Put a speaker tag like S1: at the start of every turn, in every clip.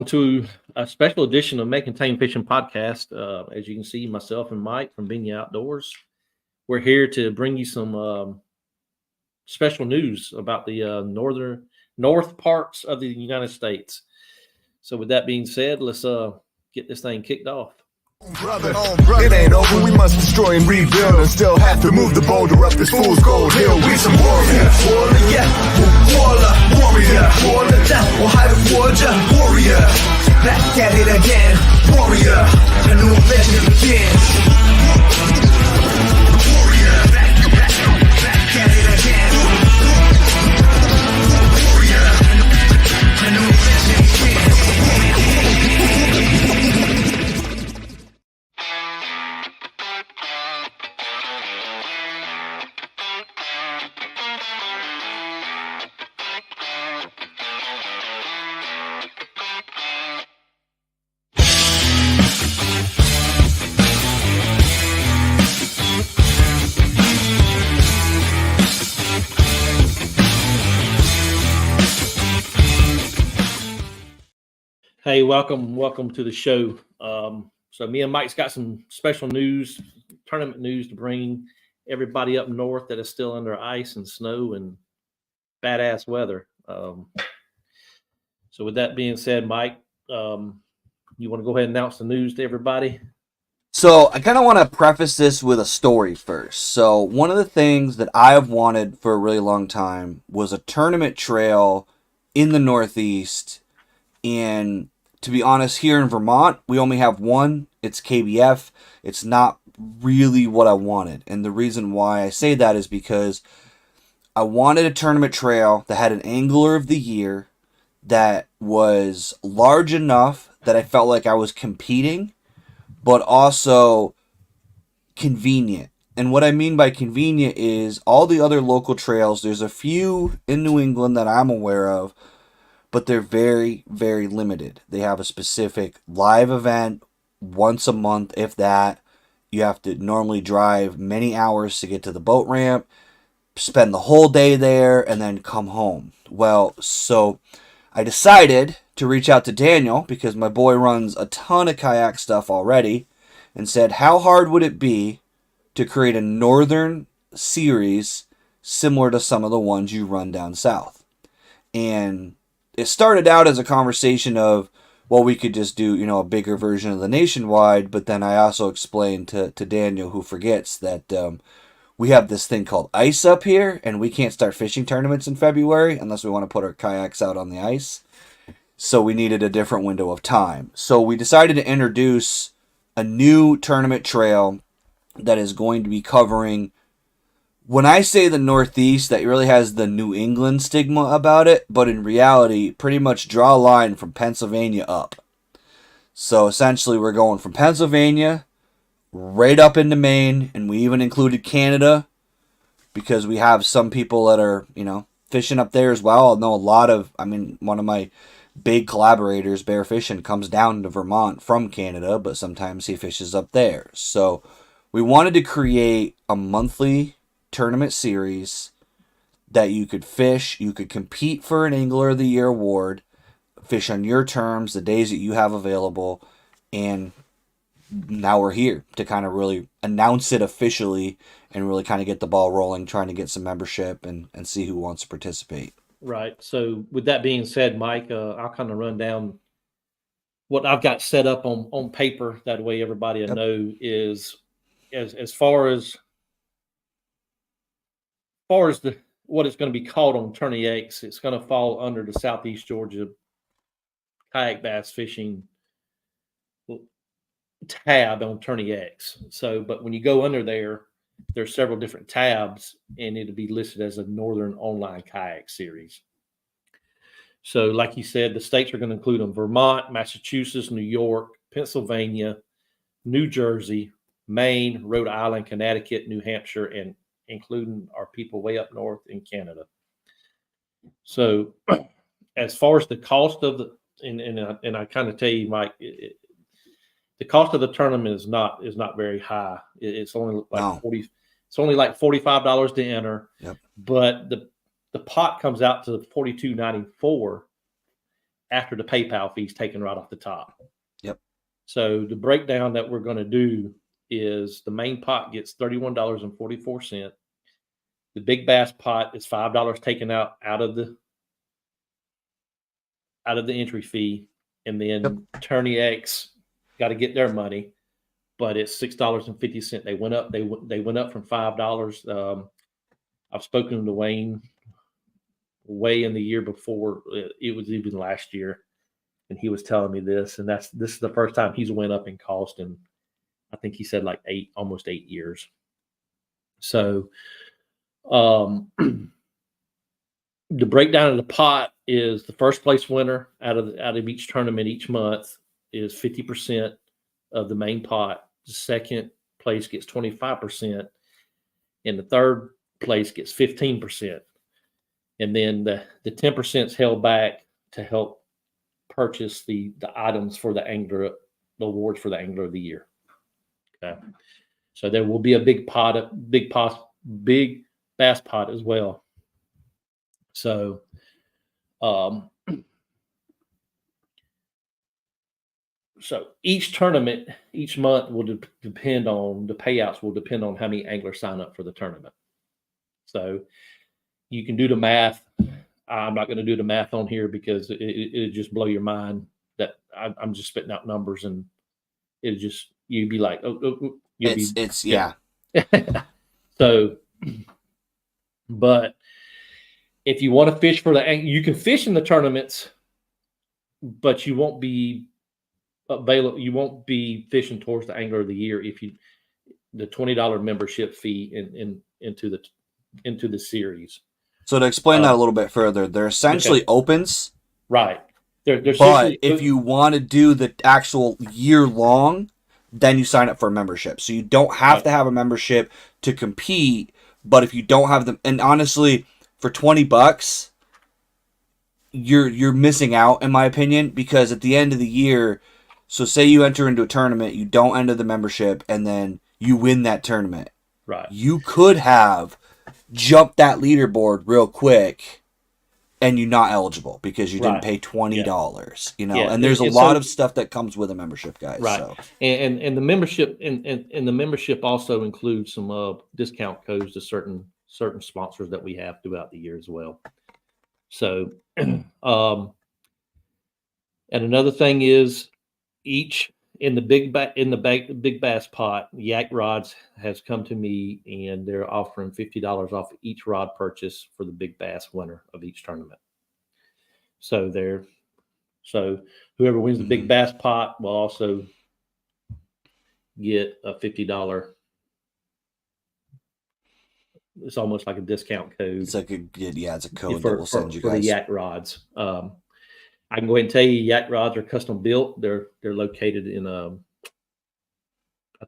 S1: to a special edition of Making Tame Fishing Podcast. As you can see, myself and Mike from Benya Outdoors, we're here to bring you some special news about the north parts of the United States. So, with that being said, let's get this thing kicked off.
S2: Brother, it ain't over, we must destroy and rebuild and still have to move the boulder up this fool's gold hill. We some warriors, warrior, warrior, warrior, back at it again, warrior, a new legend begins. Warrior, back at it again. Warrior, a new legend begins.
S1: Hey, welcome to the show. So me and Mike's got some special news, tournament news to bring everybody up north that is still under ice and snow and badass weather. So with that being said, Mike, you want to go ahead and announce the news to everybody?
S3: So I kind of want to preface this with a story first. So one of the things that I've wanted for a really long time was a tournament trail in the Northeast. And to be honest, here in Vermont, we only have one. It's KBF. It's not really what I wanted. And the reason why I say that is because I wanted a tournament trail that had an angler of the year that was large enough that I felt like I was competing, but also convenient. And what I mean by convenient is all the other local trails, there's a few in New England that I'm aware of, but they're very, very limited. They have a specific live event once a month, if that. You have to normally drive many hours to get to the boat ramp, spend the whole day there, and then come home. Well, so I decided to reach out to Daniel, because my boy runs a ton of kayak stuff already, and said, how hard would it be to create a northern series similar to some of the ones you run down south? And it started out as a conversation of, well, we could just do, a bigger version of the nationwide. But then I also explained to Daniel, who forgets, that we have this thing called ice up here, and we can't start fishing tournaments in February unless we want to put our kayaks out on the ice. So we needed a different window of time. So we decided to introduce a new tournament trail that is going to be covering, when I say the Northeast, that really has the New England stigma about it, but in reality, pretty much draw a line from Pennsylvania up. So essentially, we're going from Pennsylvania right up into Maine, and we even included Canada, because we have some people that are, fishing up there as well. I know one of my big collaborators, Bear Fishing, comes down to Vermont from Canada, but sometimes he fishes up there. So we wanted to create a monthly tournament series that you could fish, you could compete for an Angler of the Year award, fish on your terms, the days that you have available, and now we're here to kind of really announce it officially and really kind of get the ball rolling, trying to get some membership and see who wants to participate.
S1: Right. So with that being said, Mike, I'll kind of run down what I've got set up on paper. That way everybody will know is as far as what it's going to be called on Tourney X, it's going to fall under the Southeast Georgia kayak bass fishing tab on Tourney X. So, but when you go under there's several different tabs, and it'll be listed as a Northern Online Kayak Series. So, like you said, the states are going to include them: Vermont, Massachusetts, New York, Pennsylvania, New Jersey, Maine, Rhode Island, Connecticut, New Hampshire, and including our people way up north in Canada. So as far as the cost of the, and I kind of tell you, Mike, the cost of the tournament is not very high. It's only like It's only like $45 to enter.
S3: Yep.
S1: But the pot comes out to $42.94 after the PayPal fees taken right off the top.
S3: Yep.
S1: So the breakdown that we're going to do is the main pot gets $31.44. The big bass pot is $5 taken out of the entry fee, and then Tourney X got to get their money, but it's $6.50. They went up. They went up from $5. I've spoken to Wayne way in the year before. It was even last year, and he was telling me this, and this is the first time he's went up in cost, and I think he said like almost 8 years. So, the breakdown of the pot is the first place winner out of each tournament each month is 50% of the main pot. The second place gets 25%, and the third place gets 15%. And then the 10% is held back to help purchase the items for the awards for the Angler of the Year. Okay, so there will be a big bass pot as well. So, so each tournament, each month will depend on the payouts. Will depend on how many anglers sign up for the tournament. So, you can do the math. I'm not going to do the math on here because it just blow your mind. That I'm just spitting out numbers, and you'd be like,
S3: yeah.
S1: So, but if you want to fish for you can fish in the tournaments, but you won't be available. You won't be fishing towards the Angler of the Year if the $20 membership fee into the series.
S3: So to explain that a little bit further, they're essentially opens,
S1: right?
S3: But if you want to do the actual year long, then you sign up for a membership. So you don't have to have a membership to compete. But if you don't have them, and honestly, for $20, you're missing out, in my opinion, because at the end of the year, so say you enter into a tournament, you don't enter the membership, and then you win that tournament.
S1: Right.
S3: You could have jumped that leaderboard real quick, and you're not eligible because you didn't pay $20. You know, and there's a lot of stuff that comes with a membership, guys.
S1: Right. So. And the membership and the membership also includes some discount codes to certain sponsors that we have throughout the year as well. So, and another thing is in the big bass pot, Yak Rods has come to me and they're offering $50 off each rod purchase for the big bass winner of each tournament. So whoever wins the big bass pot will also get a $50. It's almost like a discount code.
S3: It's like it's a code that we'll send you guys
S1: for the Yak Rods. I can go ahead and tell you, Yak Rods are custom built. They're located in I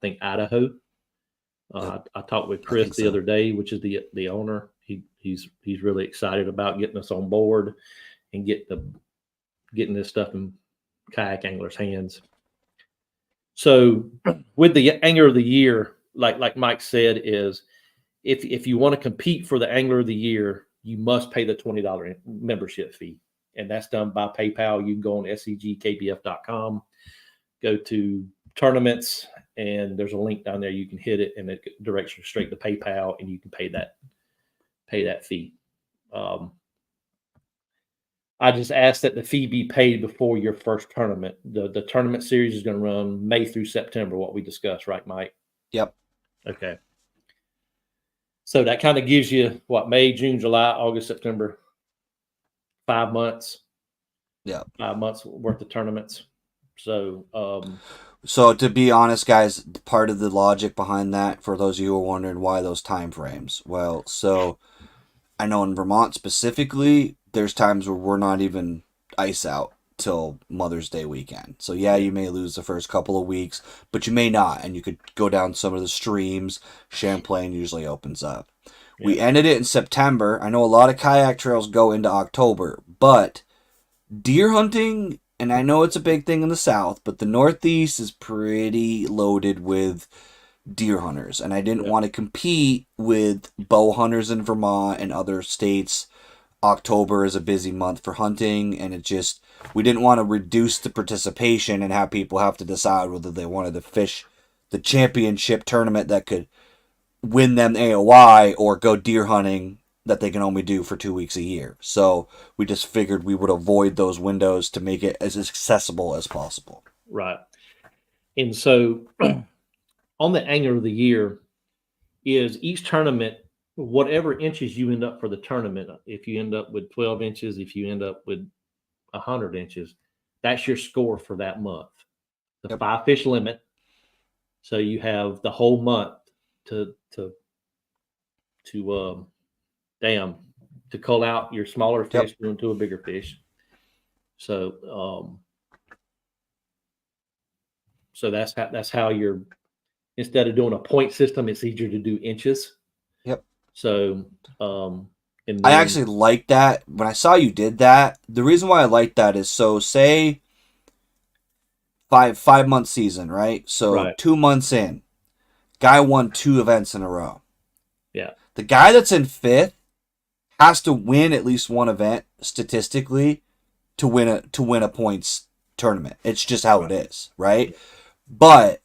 S1: think Idaho. I talked with Chris the other day, which is the owner. He's really excited about getting us on board and getting this stuff in kayak anglers' hands. So with the Angler of the Year, like Mike said, is if you want to compete for the Angler of the Year, you must pay the $20 membership fee. And that's done by PayPal. You can go on segkbf.com, go to tournaments, and there's a link down there. You can hit it, and it directs you straight to PayPal, and you can pay that fee. I just ask that the fee be paid before your first tournament. The tournament series is going to run May through September, what we discussed, right, Mike?
S3: Yep.
S1: Okay. So that kind of gives you May, June, July, August, September. 5 months.
S3: Yeah.
S1: 5 months worth of tournaments. So,
S3: so to be honest, guys, part of the logic behind that, for those of you who are wondering why those time frames, well, so I know in Vermont specifically, there's times where we're not even ice out till Mother's Day weekend. So yeah, you may lose the first couple of weeks, but you may not, and you could go down some of the streams. Champlain usually opens up. We ended it in September. I know a lot of kayak trails go into October, but deer hunting, and I know it's a big thing in the South, but the Northeast is pretty loaded with deer hunters. And I didn't want to compete with bow hunters in Vermont and other states. October is a busy month for hunting, and we didn't want to reduce the participation and have people have to decide whether they wanted to fish the championship tournament that could win them AOI or go deer hunting that they can only do for 2 weeks a year. So we just figured we would avoid those windows to make it as accessible as possible.
S1: Right. And so on the Angler of the Year is each tournament, whatever inches you end up for the tournament, if you end up with 12 inches, if you end up with 100 inches, that's your score for that month. The 5 fish limit. So you have the whole month to cull out your smaller fish into a bigger fish. So so that's how you're, instead of doing a point system, it's easier to do inches.
S3: Yep.
S1: So and
S3: I actually like that. When I saw you did that, the reason why I like that is, so say 5 month season, right? So 2 months in, guy won 2 events in a row.
S1: Yeah.
S3: The guy that's in 5th has to win at least one event statistically to win a points tournament. It's just how it is, right? But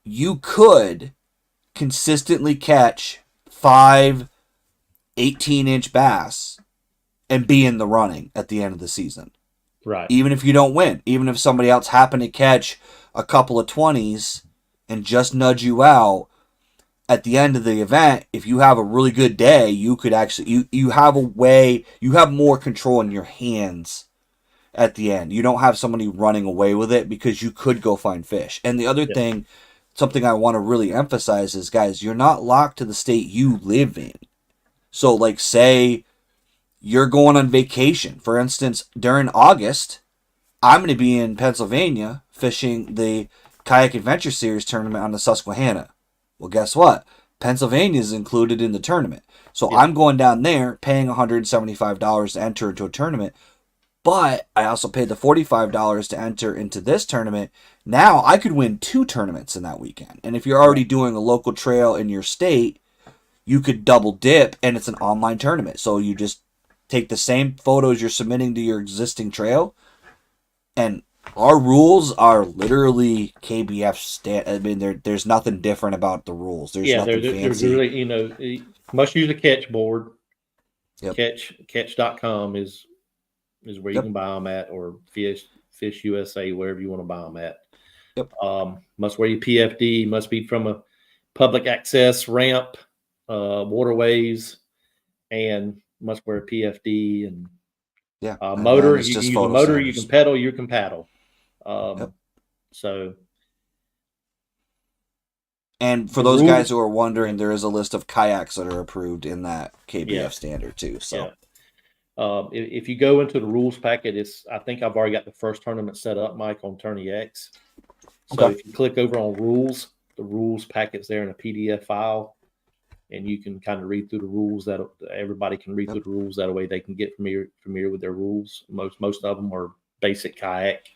S3: you could consistently catch 5 18-inch bass and be in the running at the end of the season.
S1: Right.
S3: Even if you don't win, even if somebody else happened to catch a couple of 20s and just nudge you out, at the end of the event, if you have a really good day, you could actually, you have a way, you have more control in your hands at the end. You don't have somebody running away with it because you could go find fish. And the other thing, something I want to really emphasize is, guys, you're not locked to the state you live in. So, like, say you're going on vacation. For instance, during August, I'm going to be in Pennsylvania fishing the Kayak Adventure Series tournament on the Susquehanna. Well, guess what? Pennsylvania is included in the tournament. So I'm going down there paying $175 to enter into a tournament. But I also paid the $45 to enter into this tournament. Now I could win 2 tournaments in that weekend. And if you're already doing a local trail in your state, you could double dip, and it's an online tournament. So you just take the same photos you're submitting to your existing trail, and our rules are literally KBF I mean, there's nothing different about the rules. There's nothing fancy.
S1: There's really, you must use a catch board.
S3: Yep.
S1: Catch.com is where you can buy them at, or Fish USA, wherever you want to buy them at.
S3: Yep.
S1: Must wear your PFD. Must be from a public access ramp, waterways, and must wear a PFD and motor. You can use a motor. You can pedal. You can paddle. So. And
S3: for those guys who are wondering, there is a list of kayaks that are approved in that KBF standard too. So.
S1: If you go into the rules packet, I think I've already got the first tournament set up, Mike, on Tourney X. So if you click over on rules, the rules packet's there in a PDF file, and you can kind of read through the rules. That everybody can read through the rules. That way they can get familiar with their rules. Most of them are basic kayak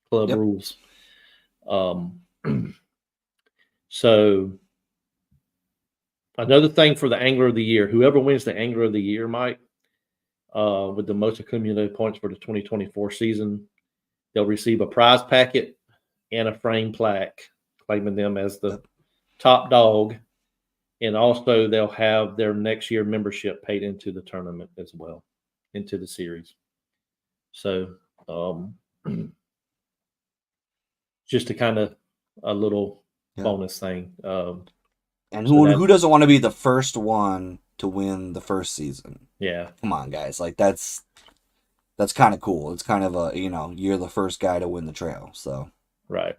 S1: club rules. So another thing for the Angler of the Year, whoever wins the Angler of the Year, Mike, with the most accumulated points for the 2024 season, they'll receive a prize packet and a frame plaque claiming them as the top dog. And also they'll have their next year membership paid into the tournament as well, into the series. So just a kind of a little bonus thing.
S3: And who doesn't want to be the first one to win the first season?
S1: Yeah.
S3: Come on, guys. Like, that's kind of cool. It's kind of a, you're the first guy to win the trail. So. Right.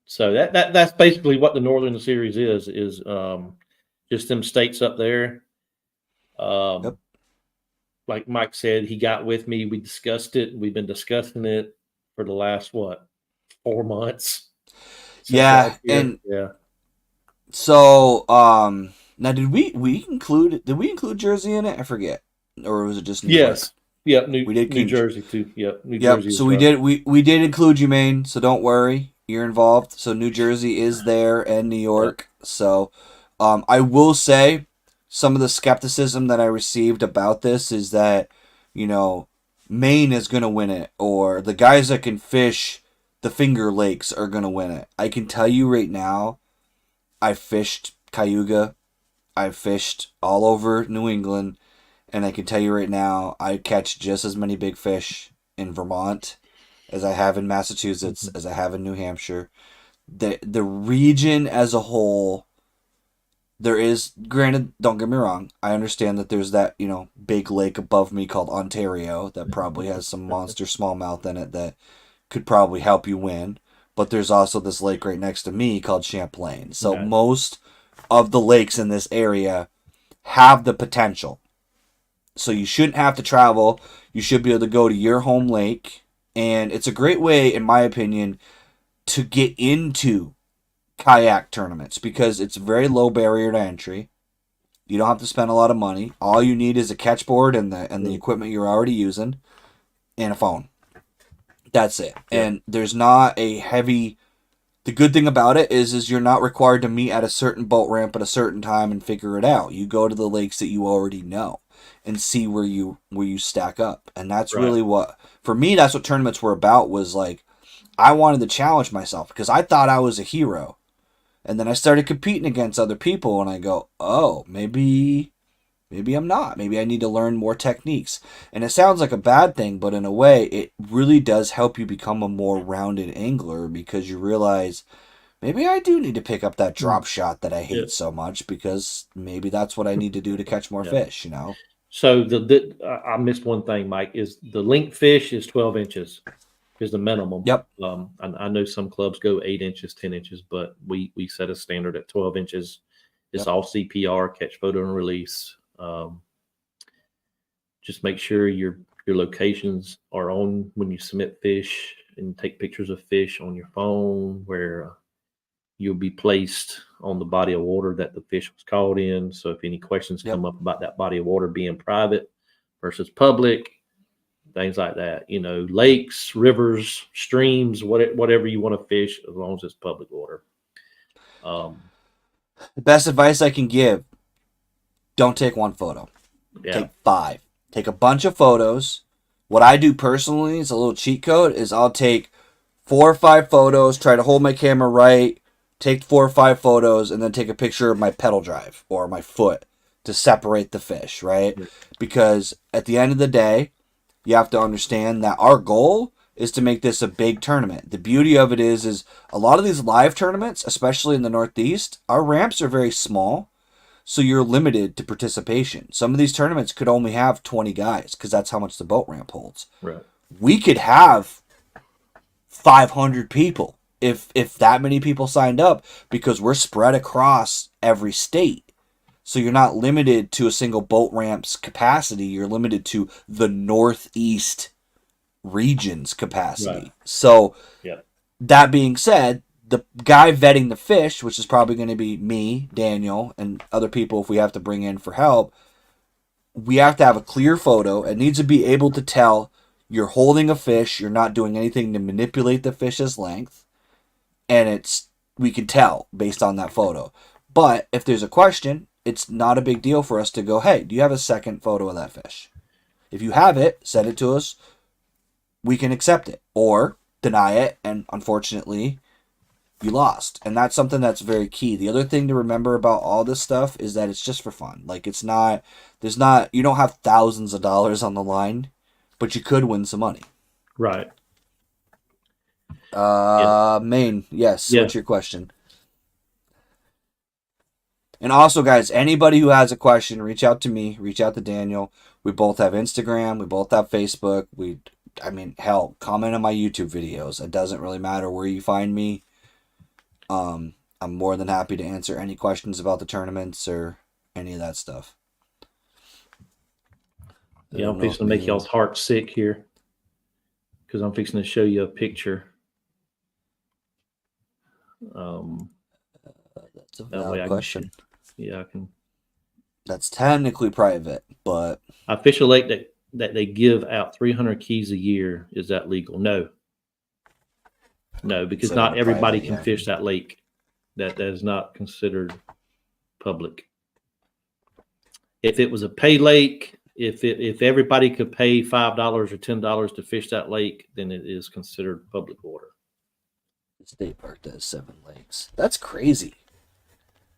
S1: So that's basically what the Northern Series is just them states up there. Like Mike said, he got with me. We discussed it. We've been discussing it for the last 4 months.
S3: Yeah, and so now did we include Jersey in it? I forget, or was it just New York?
S1: Yeah, New Jersey too. Yep, New Jersey.
S3: So we did include you, Maine. So don't worry. You're involved. So New Jersey is there and New York. So I will say some of the skepticism that I received about this is that, Maine is going to win it, or the guys that can fish the Finger Lakes are going to win it. I can tell you right now, I fished Cayuga, I fished all over New England, and I can tell you right now, I catch just as many big fish in Vermont as I have in Massachusetts, as I have in New Hampshire. The region as a whole, there is, granted, don't get me wrong, I understand that there's that, big lake above me called Ontario that probably has some monster smallmouth in it that could probably help you win. But there's also this lake right next to me called Champlain. So
S1: Right.
S3: most of the lakes in this area have the potential. So you shouldn't have to travel. You should be able to go to your home lake. And it's a great way, in my opinion, to get into kayak tournaments because it's very low barrier to entry. You don't have to spend a lot of money. All you need is a catchboard and the equipment you're already using and a phone. That's it.
S1: Yeah.
S3: And there's not a heavy. The good thing about it is you're not required to meet at a certain boat ramp at a certain time and figure it out. You go to the lakes that you already know and see where you stack up. And that's
S1: Right.
S3: really what, for me, that's what tournaments were about, was like, I wanted to challenge myself because I thought I was a hero. And then I started competing against other people and I go, oh, maybe I'm not. Maybe I need to learn more techniques. And it sounds like a bad thing, but in a way, it really does help you become a more rounded angler because you realize maybe I do need to pick up that drop shot that I hate
S1: Yeah.
S3: so much because maybe that's what I need to do to catch more
S1: Yeah.
S3: fish,
S1: So I missed one thing, Mike. Is the link fish is 12 inches is the minimum.
S3: Yep.
S1: I know some clubs go 8 inches, 10 inches, but we set a standard at 12 inches. It's
S3: Yep.
S1: all CPR, catch, photo, and release. Just make sure your locations are on when you submit fish and take pictures of fish on your phone where you'll be placed on the body of water that the fish was caught in. So if any questions
S3: Yep.
S1: come up about that body of water being private versus public, things like that, lakes, rivers, streams, whatever you want to fish, as long as it's public water.
S3: The best advice I can give, don't take one photo.
S1: Yeah.
S3: Take 5. Take a bunch of photos. What I do personally is a little cheat code is I'll take 4 or 5 photos, try to hold my camera right, take 4 or 5 photos, and then take a picture of my pedal drive or my foot to separate the fish, right?
S1: Yeah.
S3: Because at the end of the day, you have to understand that our goal is to make this a big tournament. The beauty of it is a lot of these live tournaments, especially in the Northeast, our ramps are very small. So you're limited to participation. Some of these tournaments could only have 20 guys because that's how much the boat ramp holds.
S1: Right.
S3: We could have 500 people if that many people signed up because we're spread across every state. So you're not limited to a single boat ramp's capacity. You're limited to the Northeast region's capacity.
S1: Right.
S3: So
S1: Yeah.
S3: that being said, the guy vetting the fish, which is probably going to be me, Daniel, and other people if we have to bring in for help, we have to have a clear photo. It needs to be able to tell you're holding a fish, you're not doing anything to manipulate the fish's length, and we can tell based on that photo. But if there's a question, it's not a big deal for us to go, hey, do you have a second photo of that fish? If you have it, send it to us. We can accept it or deny it, and unfortunately, you lost. And that's something that's very key. The other thing to remember about all this stuff is that it's just for fun. Like you don't have thousands of dollars on the line, but you could win some money.
S1: Right.
S3: Maine, yes.
S1: Yeah.
S3: What's your question? And also, guys, anybody who has a question, reach out to me, reach out to Daniel. We both have Instagram, we both have Facebook. Hell, comment on my YouTube videos. It doesn't really matter where you find me. I'm more than happy to answer any questions about the tournaments or any of that stuff.
S1: Yeah, I'm fixing to make y'all's heart sick here because I'm fixing to show you a picture.
S3: That's a
S1: That way
S3: valid
S1: I
S3: question.
S1: I can.
S3: That's technically private, but
S1: I fish a lake that they give out 300 keys a year. Is that legal? No, because
S3: So
S1: not everybody
S3: private,
S1: can
S3: yeah.
S1: fish that lake. That is not considered public. If it was a pay lake, if everybody could pay $5 or $10 to fish that lake, then it is considered public water.
S3: The state park does 7 lakes. That's crazy.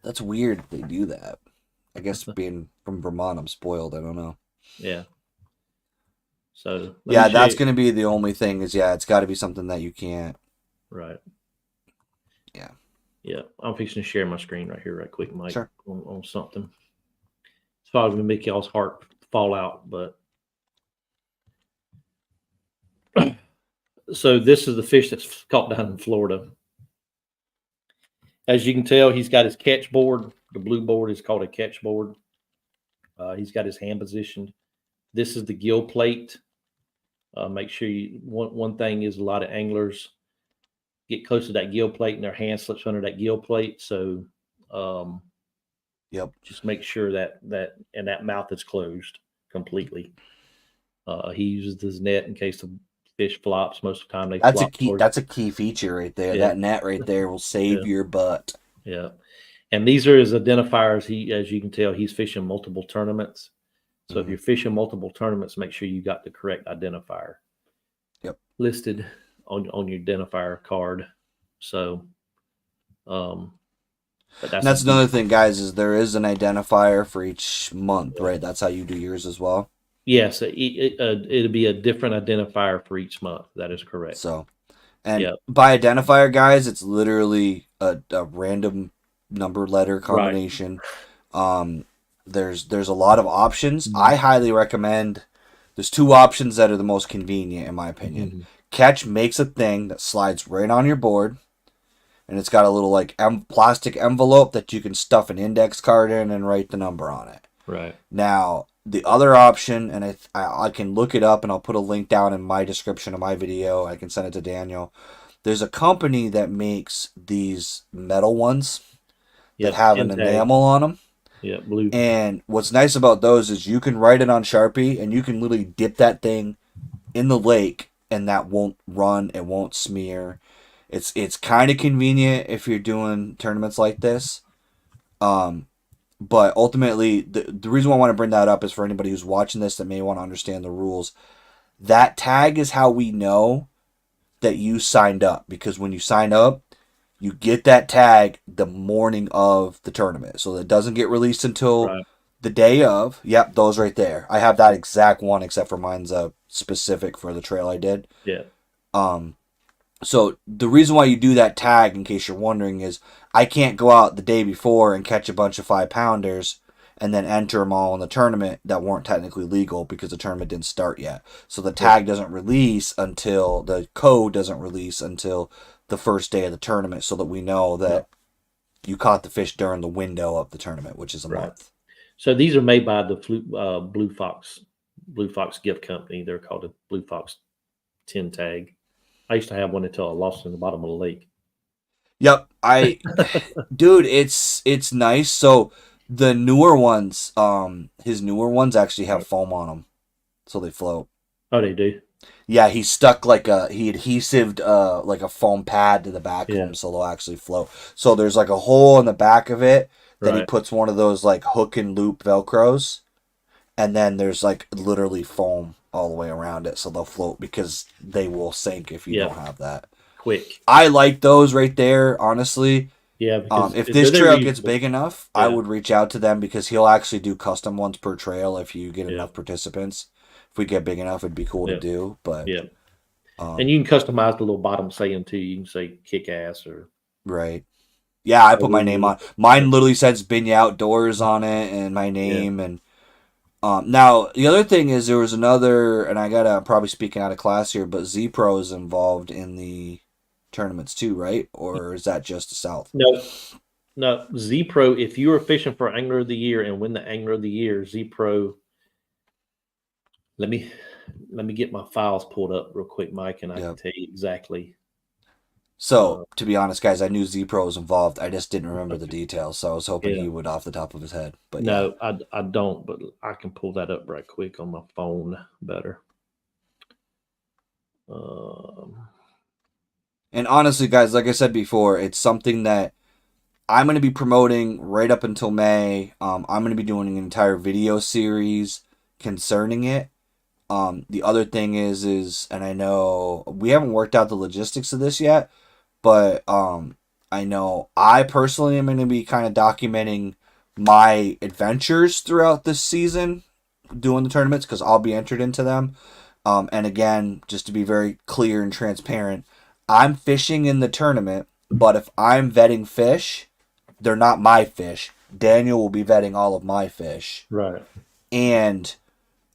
S3: That's weird they do that. I guess being from Vermont, I'm spoiled. I don't know.
S1: Yeah. So
S3: Yeah, that's going to be the only thing is, it's got to be something that you can't.
S1: Right.
S3: Yeah.
S1: Yeah. I'm fixing to share my screen right here, right quick, Mike,
S3: Sure.
S1: on something. It's probably going to make y'all's heart fall out, but. So this is the fish that's caught down in Florida. As you can tell, he's got his catch board. The blue board is called a catch board. He's got his hand positioned. This is the gill plate. Make sure you, one thing is a lot of anglers get close to that gill plate and their hand slips under that gill plate. So just make sure that mouth is closed completely. He uses his net in case the fish flops. Most of the time
S3: that's a key feature right there.
S1: Yeah.
S3: That net right there will save your butt.
S1: Yeah. And these are his identifiers. As you can tell, he's fishing multiple tournaments. So if you're fishing multiple tournaments, make sure you got the correct identifier listed on your identifier card. So, but
S3: that's another thing, guys, is there is an identifier for each month, right? That's how you do yours as well.
S1: Yes, it'll be a different identifier for each month. That is correct.
S3: So, and by identifier, guys, it's literally a random number letter combination. Right. There's a lot of options. I highly recommend. There's 2 options that are the most convenient, in my opinion. Catch makes a thing that slides right on your board, and it's got a little like plastic envelope that you can stuff an index card in and write the number on it.
S1: Right.
S3: Now, the other option, and I can look it up, and I'll put a link down in my description of my video. I can send it to Daniel. There's a company that makes these metal ones that have an enamel on them.
S1: Yeah, blue.
S3: And what's nice about those is you can write it on Sharpie, and you can literally dip that thing in the lake, and that won't run. It won't smear. It's kind of convenient if you're doing tournaments like this. But ultimately, the reason why I want to bring that up is for anybody who's watching this that may want to understand the rules. That tag is how we know that you signed up, because when you sign up, you get that tag the morning of the tournament. So it doesn't get released until the day of. Yep, those right there. I have that exact one, except for mine's specific for the trail I did.
S1: Yeah.
S3: So the reason why you do that tag, in case you're wondering, is I can't go out the day before and catch a bunch of 5-pounders and then enter them all in the tournament that weren't technically legal because the tournament didn't start yet. So the tag doesn't release until the code doesn't release until the first day of the tournament, so that we know that you caught the fish during the window of the tournament, which is a month.
S1: So these are made by the Blue Fox Gift Company. They're called a Blue Fox 10 tag. I used to have one until I lost it in the bottom of the lake.
S3: Yep, dude, it's nice. So the newer ones, his newer ones actually have foam on them, so they float.
S1: Oh, they do.
S3: Yeah, he stuck he adhesived like a foam pad to the back of them, so they'll actually float. So there's like a hole in the back of it that he puts one of those like hook and loop Velcros, and then there's like literally foam all the way around it, so they'll float because they will sink if you don't have that.
S1: Quick.
S3: I like those right there, honestly.
S1: Yeah. Because
S3: if this trail gets big enough, I would reach out to them, because he'll actually do custom ones per trail if you get enough participants. If we get big enough, it'd be cool to do. But
S1: and you can customize the little bottom saying too. You can say "kick ass" or
S3: Yeah, I put my name on mine. Literally says Binya Outdoors on it and my name. And now the other thing is there was another, and I gotta probably speaking out of class here, but Z Pro is involved in the tournaments too, right? Or is that just the South?
S1: No, Z Pro. If you are fishing for Angler of the Year and win the Angler of the Year, Z Pro. Let me get my files pulled up real quick, Mike, and I can tell you exactly.
S3: So, to be honest, guys, I knew Z Pro was involved. I just didn't remember the details, so I was hoping he would off the top of his head. But
S1: no, I don't, but I can pull that up right quick on my phone better.
S3: And honestly, guys, like I said before, it's something that I'm going to be promoting right up until May. I'm going to be doing an entire video series concerning it. The other thing is, and I know we haven't worked out the logistics of this yet, but I know I personally am going to be kind of documenting my adventures throughout this season doing the tournaments because I'll be entered into them. And again, just to be very clear and transparent, I'm fishing in the tournament, but if I'm vetting fish, they're not my fish. Daniel will be vetting all of my fish.
S1: Right.
S3: And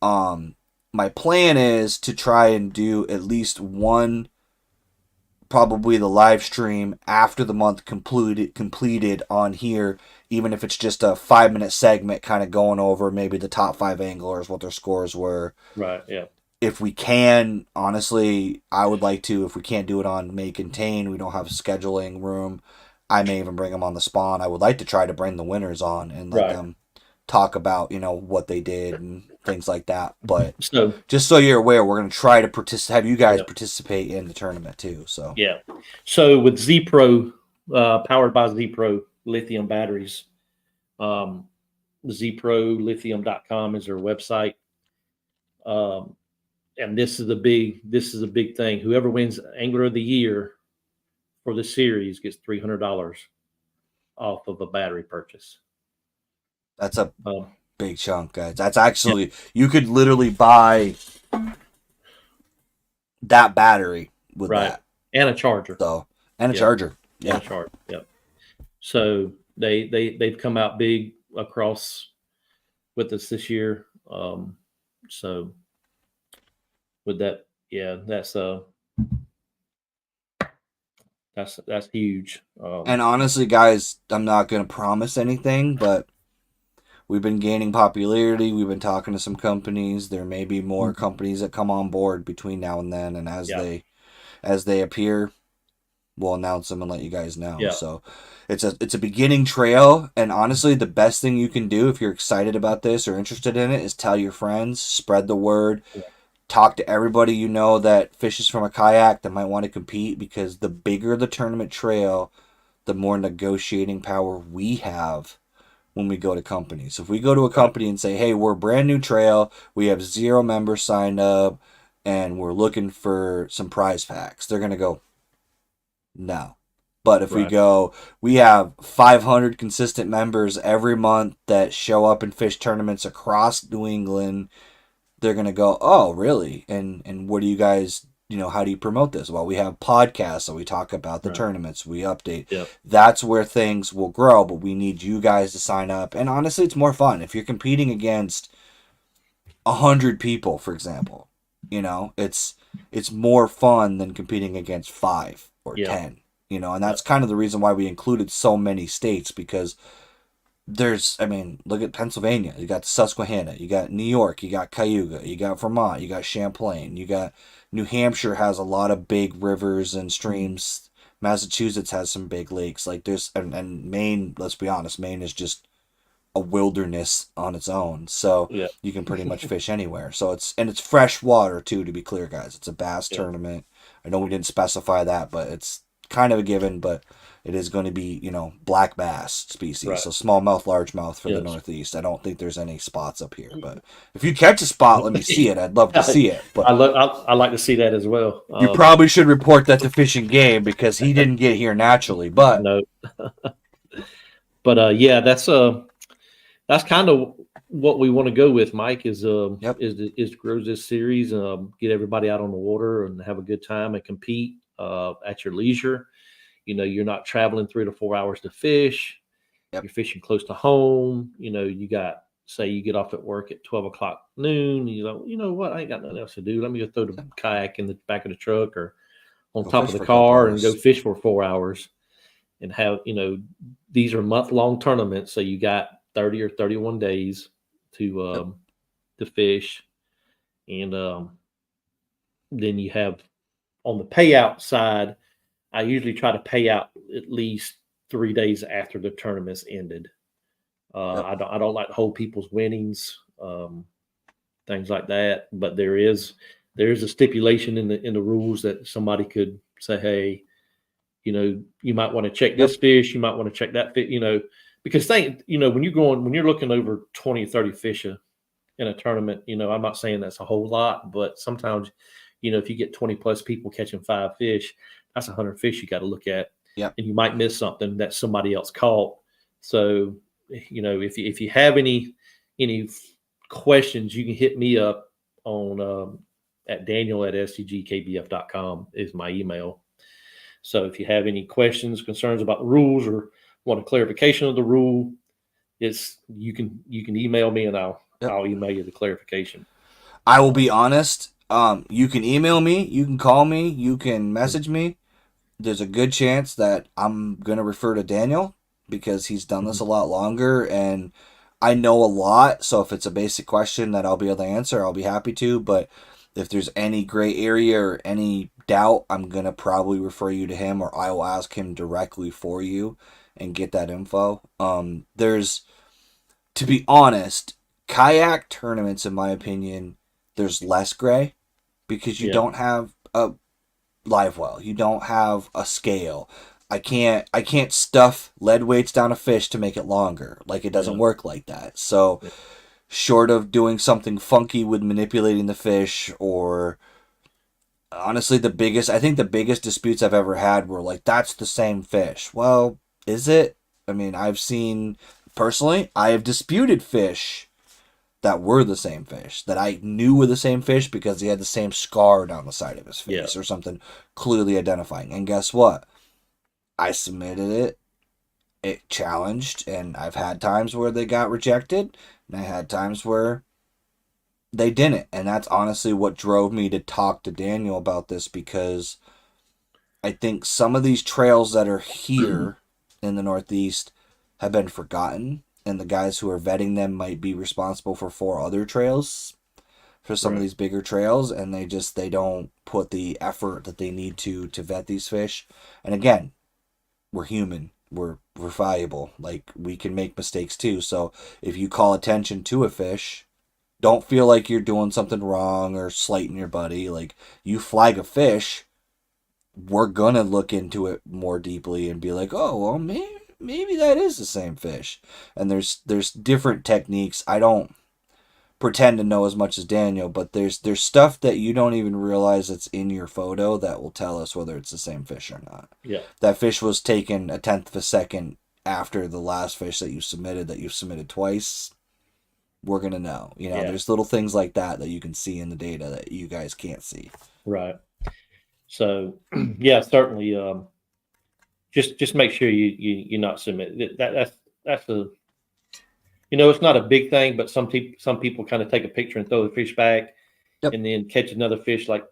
S3: my plan is to try and do at least one, probably the live stream after the month completed on here, even if it's just a 5-minute segment kind of going over maybe the top 5 anglers, what their scores were.
S1: Right. Yeah.
S3: If we can, honestly, I would like to, if we can't do it on May Contain, we don't have scheduling room, I may even bring them on the spawn. I would like to try to bring the winners on and let them talk about, what they did and things like that. But
S1: So
S3: just so you're aware, we're going to try to have you guys participate in the tournament too. So
S1: yeah. So with Z Pro, powered by Z Pro lithium batteries, zprolithium.com is their website. And this is a big thing. Whoever wins Angler of the Year for the series gets $300 off of a battery purchase.
S3: that's a big chunk, guys. That's actually, you could literally buy that battery with that.
S1: And a charger.
S3: So, and a charger. Yeah.
S1: And a charger. Yep. So they've come out big across with us this year. So with that, yeah, that's huge.
S3: And honestly, guys, I'm not going to promise anything, but we've been gaining popularity. We've been talking to some companies. There may be more companies that come on board between now and then, and as they appear, we'll announce them and let you guys know.
S1: Yeah.
S3: So it's a beginning trail, and honestly, the best thing you can do if you're excited about this or interested in it is tell your friends, spread the word.
S1: Yeah.
S3: Talk to everybody you know that fishes from a kayak that might want to compete, because the bigger the tournament trail, the more negotiating power we have when we go to companies. If we go to a company and say, hey, we're a brand new trail, we have 0 members signed up, and we're looking for some prize packs, they're going to go, no. But if we go, we have 500 consistent members every month that show up and fish tournaments across New England, they're going to go, oh, really? And what do you guys, how do you promote this? Well, we have podcasts, so we talk about the tournaments, we update.
S1: Yep. That's
S3: where things will grow, but we need you guys to sign up. And honestly, it's more fun. If you're competing against 100 people, for example, it's more fun than competing against 5 or 10, and that's kind of the reason why we included so many states, because look at Pennsylvania. You got Susquehanna, you got New York, you got Cayuga, you got Vermont, you got Champlain, you got New Hampshire has a lot of big rivers and streams. Massachusetts has some big lakes. Like and Maine, let's be honest, Maine is just a wilderness on its own. So you can pretty much fish anywhere. So it's fresh water too, to be clear, guys. It's a bass tournament. I know we didn't specify that, but it's kind of a given, but it is going to be, black bass species. So smallmouth, largemouth for the Northeast. I don't think there's any spots up here, but if you catch a spot, let me see it. I'd love to see it. But
S1: I like to see that as well.
S3: You probably should report that to Fish and Game, because he didn't get here naturally, but
S1: no. But that's kind of what we want to go with, Mike, is to grow this series, get everybody out on the water and have a good time and compete at your leisure. You're not traveling 3 to 4 hours to fish. You're fishing close to home. You got, say you get off at work at 12 o'clock noon, and you're like, you know what? I ain't got nothing else to do. Let me go throw the kayak in the back of the truck or on top of the car and go fish for 4 hours and have, these are month-long tournaments. So you got 30 or 31 days to fish. And then you have on the payout side, I usually try to pay out at least 3 days after the tournament's ended. I don't like to hold people's winnings, things like that. But there is a stipulation in the rules that somebody could say, hey, you might want to check this fish, you might want to check that fish, because when you're looking over 20 or 30 fish in a tournament, I'm not saying that's a whole lot, but sometimes, if you get 20 plus people catching 5 fish, that's 100 fish you got to look at.
S3: Yep.
S1: And you might miss something that somebody else caught. So, if you have any questions, you can hit me up on at daniel@sdgkbf.com is my email. So if you have any questions, concerns about the rules, or want a clarification of the rule, you can email me, and I'll email you the clarification.
S3: I will be honest. You can email me, you can call me, you can message me. There's a good chance that I'm gonna refer to Daniel because he's done this a lot longer and I know a lot. So if it's a basic question that I'll be able to answer, I'll be happy to. But if there's any gray area or any doubt, I'm going to probably refer you to him, or I will ask him directly for you and get that info. To be honest, kayak tournaments, in my opinion, there's less gray because you don't have a live well. You don't have a scale. I can't stuff lead weights down a fish to make it longer. Like, it doesn't work like that. So short of doing something funky with manipulating the fish, or honestly, the biggest disputes I've ever had were like, that's the same fish. Well, is it? I mean, I have disputed fish that were the same fish, that I knew were the same fish because he had the same scar down the side of his face or something clearly identifying. And guess what? I submitted it challenged, and I've had times where they got rejected, and I had times where they didn't. And that's honestly what drove me to talk to Daniel about this, because I think some of these trails that are here in the Northeast have been forgotten, and the guys who are vetting them might be responsible for 4 other trails, for some of these bigger trails, and they don't put the effort that they need to vet these fish. And again, we're human. We're fallible. Like, we can make mistakes too. So if you call attention to a fish, don't feel like you're doing something wrong or slighting your buddy. Like, you flag a fish, we're gonna look into it more deeply and be like, oh, well, maybe that is the same fish. And there's different techniques. I don't pretend to know as much as Daniel, but there's stuff that you don't even realize that's in your photo that will tell us whether it's the same fish or not.
S1: Yeah.
S3: That fish was taken 1/10 of a second after the last fish that you've submitted twice. We're going to know. There's little things like that you can see in the data that you guys can't see.
S1: Right. So, yeah, certainly, just make sure you not submit. That's a, it's not a big thing, but some people kind of take a picture and throw the fish back, and then catch another fish like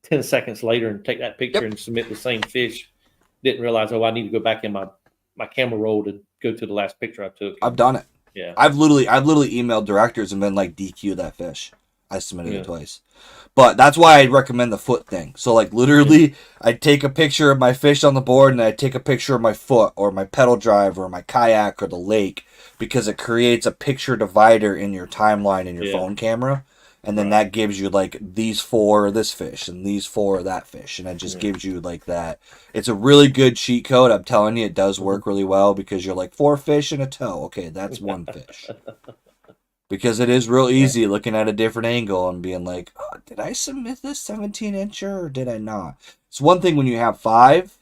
S1: 10 seconds later and take that picture and submit the same fish. Didn't realize, I need to go back in my camera roll to go to the last picture I took.
S3: I've done it.
S1: Yeah.
S3: I've literally emailed directors and been like, DQ that fish. I submitted it twice. But that's why I recommend the foot thing. So, like, literally, I'd take a picture of my fish on the board, and I'd take a picture of my foot or my pedal drive or my kayak or the lake, because it creates a picture divider in your timeline in your phone camera. And then that gives you, like, these 4 are this fish and these 4 are that fish. And it just gives you, like, that. It's a really good cheat code. I'm telling you, it does work really well, because you're like, 4 fish and a toe. Okay, that's 1 fish. Because it is real easy looking at a different angle and being like, oh, did I submit this 17-incher or did I not? It's one thing when you have 5,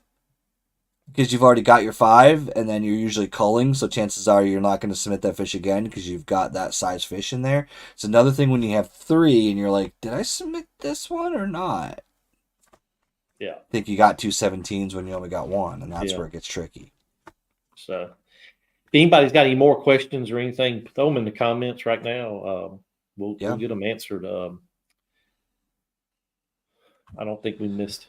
S3: because you've already got your 5, and then you're usually culling, so chances are you're not going to submit that fish again because you've got that size fish in there. It's another thing when you have 3 and you're like, did I submit this one or not?
S1: Yeah.
S3: I think you got 2 17s when you only got 1, and that's where it gets tricky.
S1: So, if anybody's got any more questions or anything, throw them in the comments right now. We'll get them answered. I don't think we missed.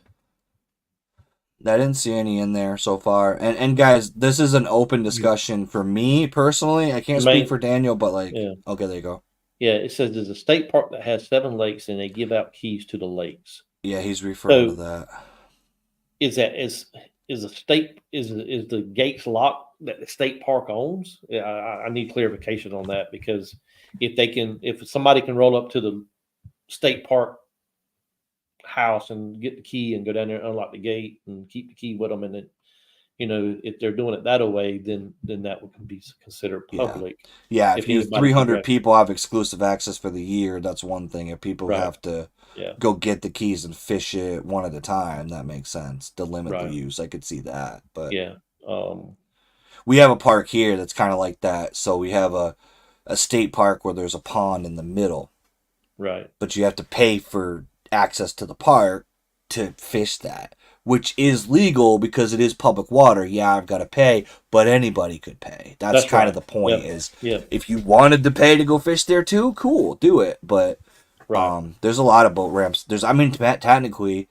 S3: I didn't see any in there so far. And guys, this is an open discussion for me personally. I can't speak for Daniel, but okay, there you go.
S1: Yeah, it says there's a state park that has 7 lakes, and they give out keys to the lakes.
S3: Yeah, he's referring to that.
S1: Is the gates locked that the state park owns? I need clarification on that, because if somebody can roll up to the state park house and get the key and go down there and unlock the gate and keep the key with them, and then if they're doing it that way, then that would be considered
S3: Yeah.
S1: public.
S3: Yeah,
S1: If
S3: if you
S1: anybody can
S3: 300
S1: grab-
S3: people have exclusive access for the year, that's one thing. If people
S1: Right.
S3: have to
S1: Yeah,
S3: go get the keys and fish it one at a time, that makes sense. To limit the
S1: right.
S3: use, I could see that. But
S1: Yeah.
S3: we have a park here that's kind of like that. So we have a state park where there's a pond in the middle,
S1: Right.
S3: but you have to pay for access to the park to fish that, which is legal because it is public water. Yeah, I've got to pay, but anybody could pay. That's kind of
S1: right.
S3: the point.
S1: Yep.
S3: Is
S1: Yep.
S3: if you wanted to pay to go fish there too, cool, do it. But
S1: Right.
S3: there's a lot of boat ramps. Technically,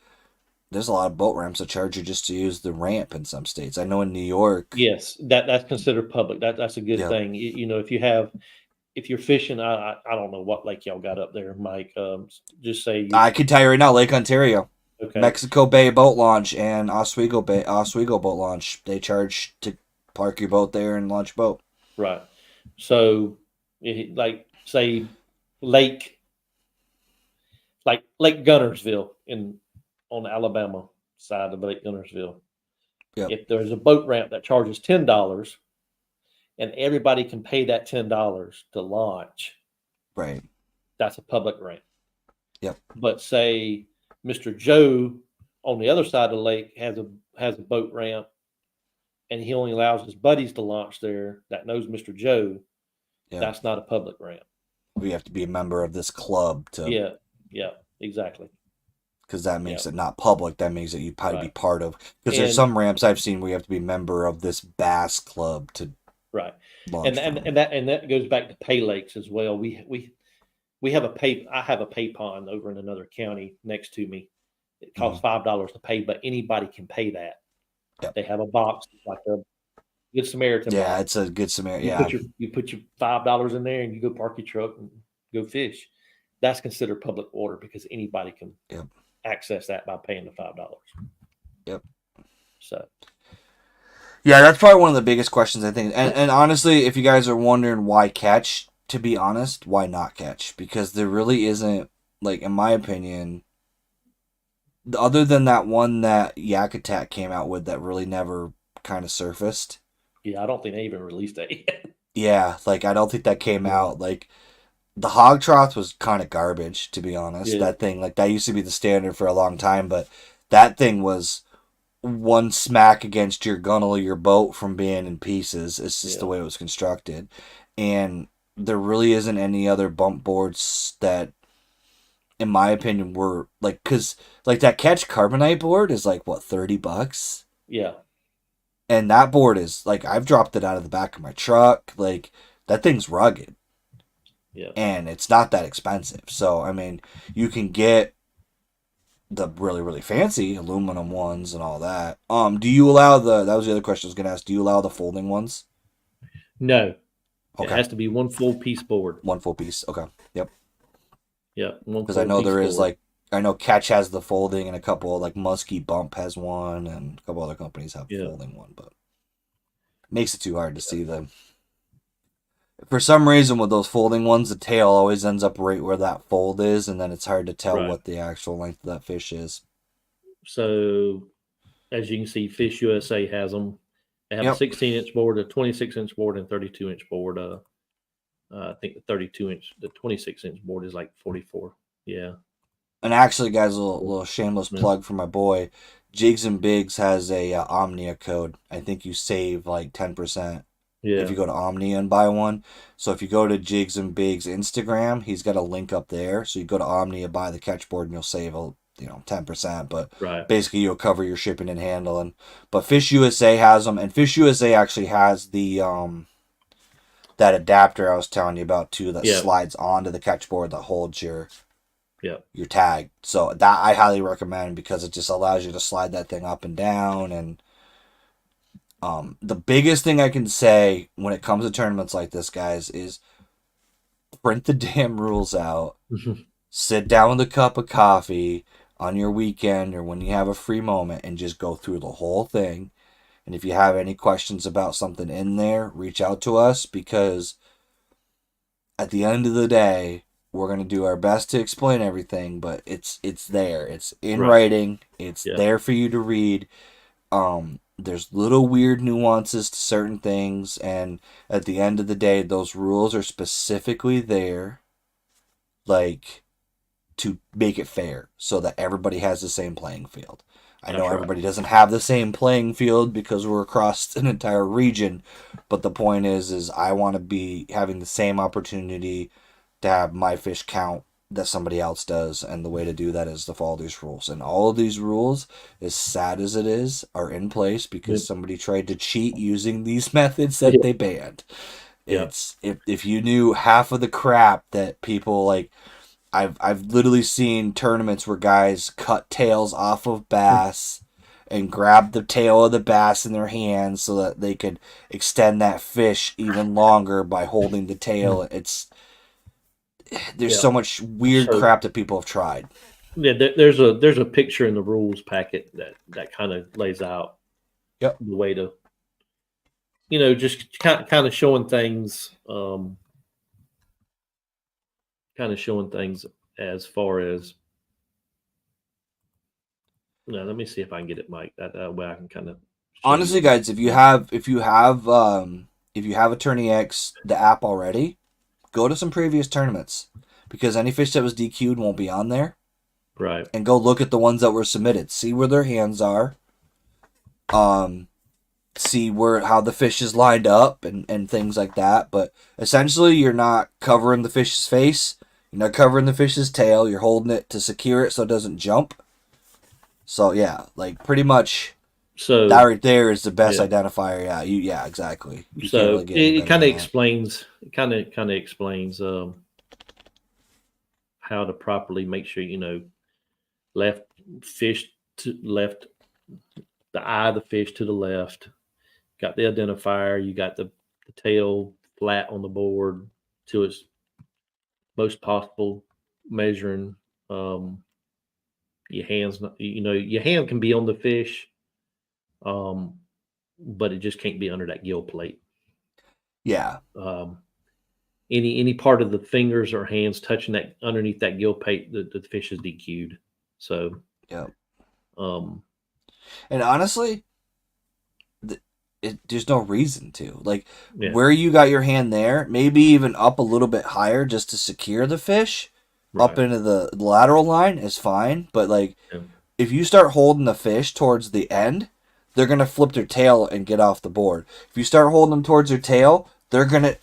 S3: there's a lot of boat ramps that charge you just to use the ramp in some states. I know in New York.
S1: Yes, that's considered public. That's a good
S3: Yeah.
S1: thing. If you're fishing, I don't know what lake y'all got up there, Mike. Just say
S3: I can tell you right now, Lake Ontario,
S1: okay.
S3: Mexico Bay Boat Launch, and Oswego Boat Launch. They charge to park your boat there and launch boat.
S1: Right. So, like say Lake Gunnersville on the Alabama side of Lake Gunnersville.
S3: Yep.
S1: If there's a boat ramp that charges $10 and everybody can pay that $10 to launch,
S3: Right.
S1: that's a public ramp.
S3: Yep.
S1: But say Mr. Joe on the other side of the lake has a boat ramp and he only allows his buddies to launch there that knows Mr. Joe,
S3: Yeah.
S1: that's not a public ramp.
S3: We have to be a member of this club to.
S1: Yeah, exactly.
S3: Because that makes it not public. That means that you probably be
S1: Right.
S3: part of. Because there's
S1: And-
S3: some ramps I've seen where you have to be a member of this bass club to
S1: Right.
S3: launch.
S1: And that goes back to pay lakes as well. We have I have a pay pond over in another county next to me. It costs $5 to pay, but anybody can pay that.
S3: Yep.
S1: They have a box like a Good Samaritan.
S3: Yeah,
S1: box.
S3: it's a good Samaritan.
S1: You
S3: Yeah,
S1: put your $5 in there and you go park your truck and go fish. That's considered public water because anybody can
S3: Yep.
S1: access that by paying the $5.
S3: Yep.
S1: So
S3: yeah, that's probably one of the biggest questions I think. And honestly, if you guys are wondering why catch, to be honest, why not catch? Because there really isn't, like, in my opinion, other than that one that Yak Attack came out with that really never kind of surfaced.
S1: yeah, I don't think they even released that yet.
S3: Yeah, like, I don't think that came out. Like, the hog trough was kind of garbage, to be honest.
S1: Yeah.
S3: That thing, like, that used to be the standard for a long time, but that thing was one smack against your gunnel of your boat from being in pieces. It's just the way it was constructed. And there really isn't any other bump boards that, in my opinion, were, like, because, like, that Catch Carbonite board is, like, what, $30?
S1: Yeah.
S3: And that board is, like, I've dropped it out of the back of my truck. Like, that thing's rugged.
S1: Yeah.
S3: And it's not that expensive. So, I mean, you can get the really, really fancy aluminum ones and all that. Do you allow that was the other question I was going to ask. Do you allow the folding ones?
S1: No. It
S3: Okay.
S1: has to be one full piece board.
S3: One full piece. Okay. Yep.
S1: Yeah.
S3: Because I know there is, like, I know Catch has the folding and a couple, like, Muskie Bump has one and a couple other companies have a folding one, but makes it too hard to see them. For some reason, with those folding ones, the tail always ends up right where that fold is, and then it's hard to tell
S1: Right.
S3: what the actual length of that fish is.
S1: So, as you can see, Fish USA has them. They have
S3: Yep.
S1: a 16-inch board, a 26-inch board, and 32-inch board. I think the 26-inch board is like 44. Yeah.
S3: And actually, guys, a little shameless plug for my boy. Jigs and Bigs has a Omnia code. I think you save like 10%.
S1: Yeah.
S3: If you go to Omnia and buy one. So if you go to Jigs and Bigs Instagram, he's got a link up there. So you go to Omnia, buy the catch board, and you'll save 10%. But
S1: Right.
S3: basically, you'll cover your shipping and handling. But Fish USA has them, and Fish USA actually has the that adapter I was telling you about too that slides onto the catch board that holds your tag. So that I highly recommend because it just allows you to slide that thing up and down. And the biggest thing I can say when it comes to tournaments like this, guys, is print the damn rules out. Sit down with a cup of coffee on your weekend or when you have a free moment and just go through the whole thing. And if you have any questions about something in there, reach out to us because at the end of the day, we're going to do our best to explain everything, but it's there. It's in writing. It's there for you to read. There's little weird nuances to certain things, and at the end of the day, those rules are specifically there, like, to make it fair so that everybody has the same playing field. I know
S1: That's right.
S3: everybody doesn't have the same playing field because we're across an entire region, but the point is I want to be having the same opportunity to have my fish count that somebody else does, and the way to do that is to follow these rules. And all of these rules, as sad as it is, are in place because
S1: Yep.
S3: somebody tried to cheat using these methods that
S1: Yep.
S3: they banned.
S1: Yep.
S3: It's if you knew half of the crap that people like, I've literally seen tournaments where guys cut tails off of bass and grab the tail of the bass in their hands so that they could extend that fish even longer by holding the tail. There's
S1: Yeah.
S3: so much weird
S1: So-
S3: crap that people have tried.
S1: Yeah, there's a picture in the rules packet that kind of lays out
S3: Yep.
S1: the way to, just kind of showing things, as far as. Now, let me see if I can get it, Mike. That way I can kind of.
S3: Honestly, guys, if you have a Tourney X the app already, go to some previous tournaments because any fish that was DQ'd won't be on there.
S1: Right.
S3: And go look at the ones that were submitted. See where their hands are. See how the fish is lined up and things like that. But essentially, you're not covering the fish's face. You're not covering the fish's tail. You're holding it to secure it so it doesn't jump. So yeah, like pretty much
S1: So
S3: that right there is the best
S1: Yeah.
S3: identifier. Yeah, exactly. You can't
S1: so
S3: really get any
S1: it
S3: better
S1: kind of
S3: than that.
S1: explains. It kind of explains how to properly make sure left fish to left, the eye of the fish to the left. Got the identifier. You got the tail flat on the board to its most possible measuring. Your hands, your hand can be on the fish, but it just can't be under that gill plate.
S3: Yeah,
S1: Any part of the fingers or hands touching that underneath that gill plate, the fish is DQ'd. So,
S3: yeah.
S1: um,
S3: And honestly, there's no reason to. Like,
S1: yeah,
S3: where you got your hand there, maybe even up a little bit higher just to secure the fish up
S1: right.
S3: into the lateral line is fine. But, like,
S1: Yeah.
S3: if you start holding the fish towards the end, they're going to flip their tail and get off the board. If you start holding them towards their tail, they're going to,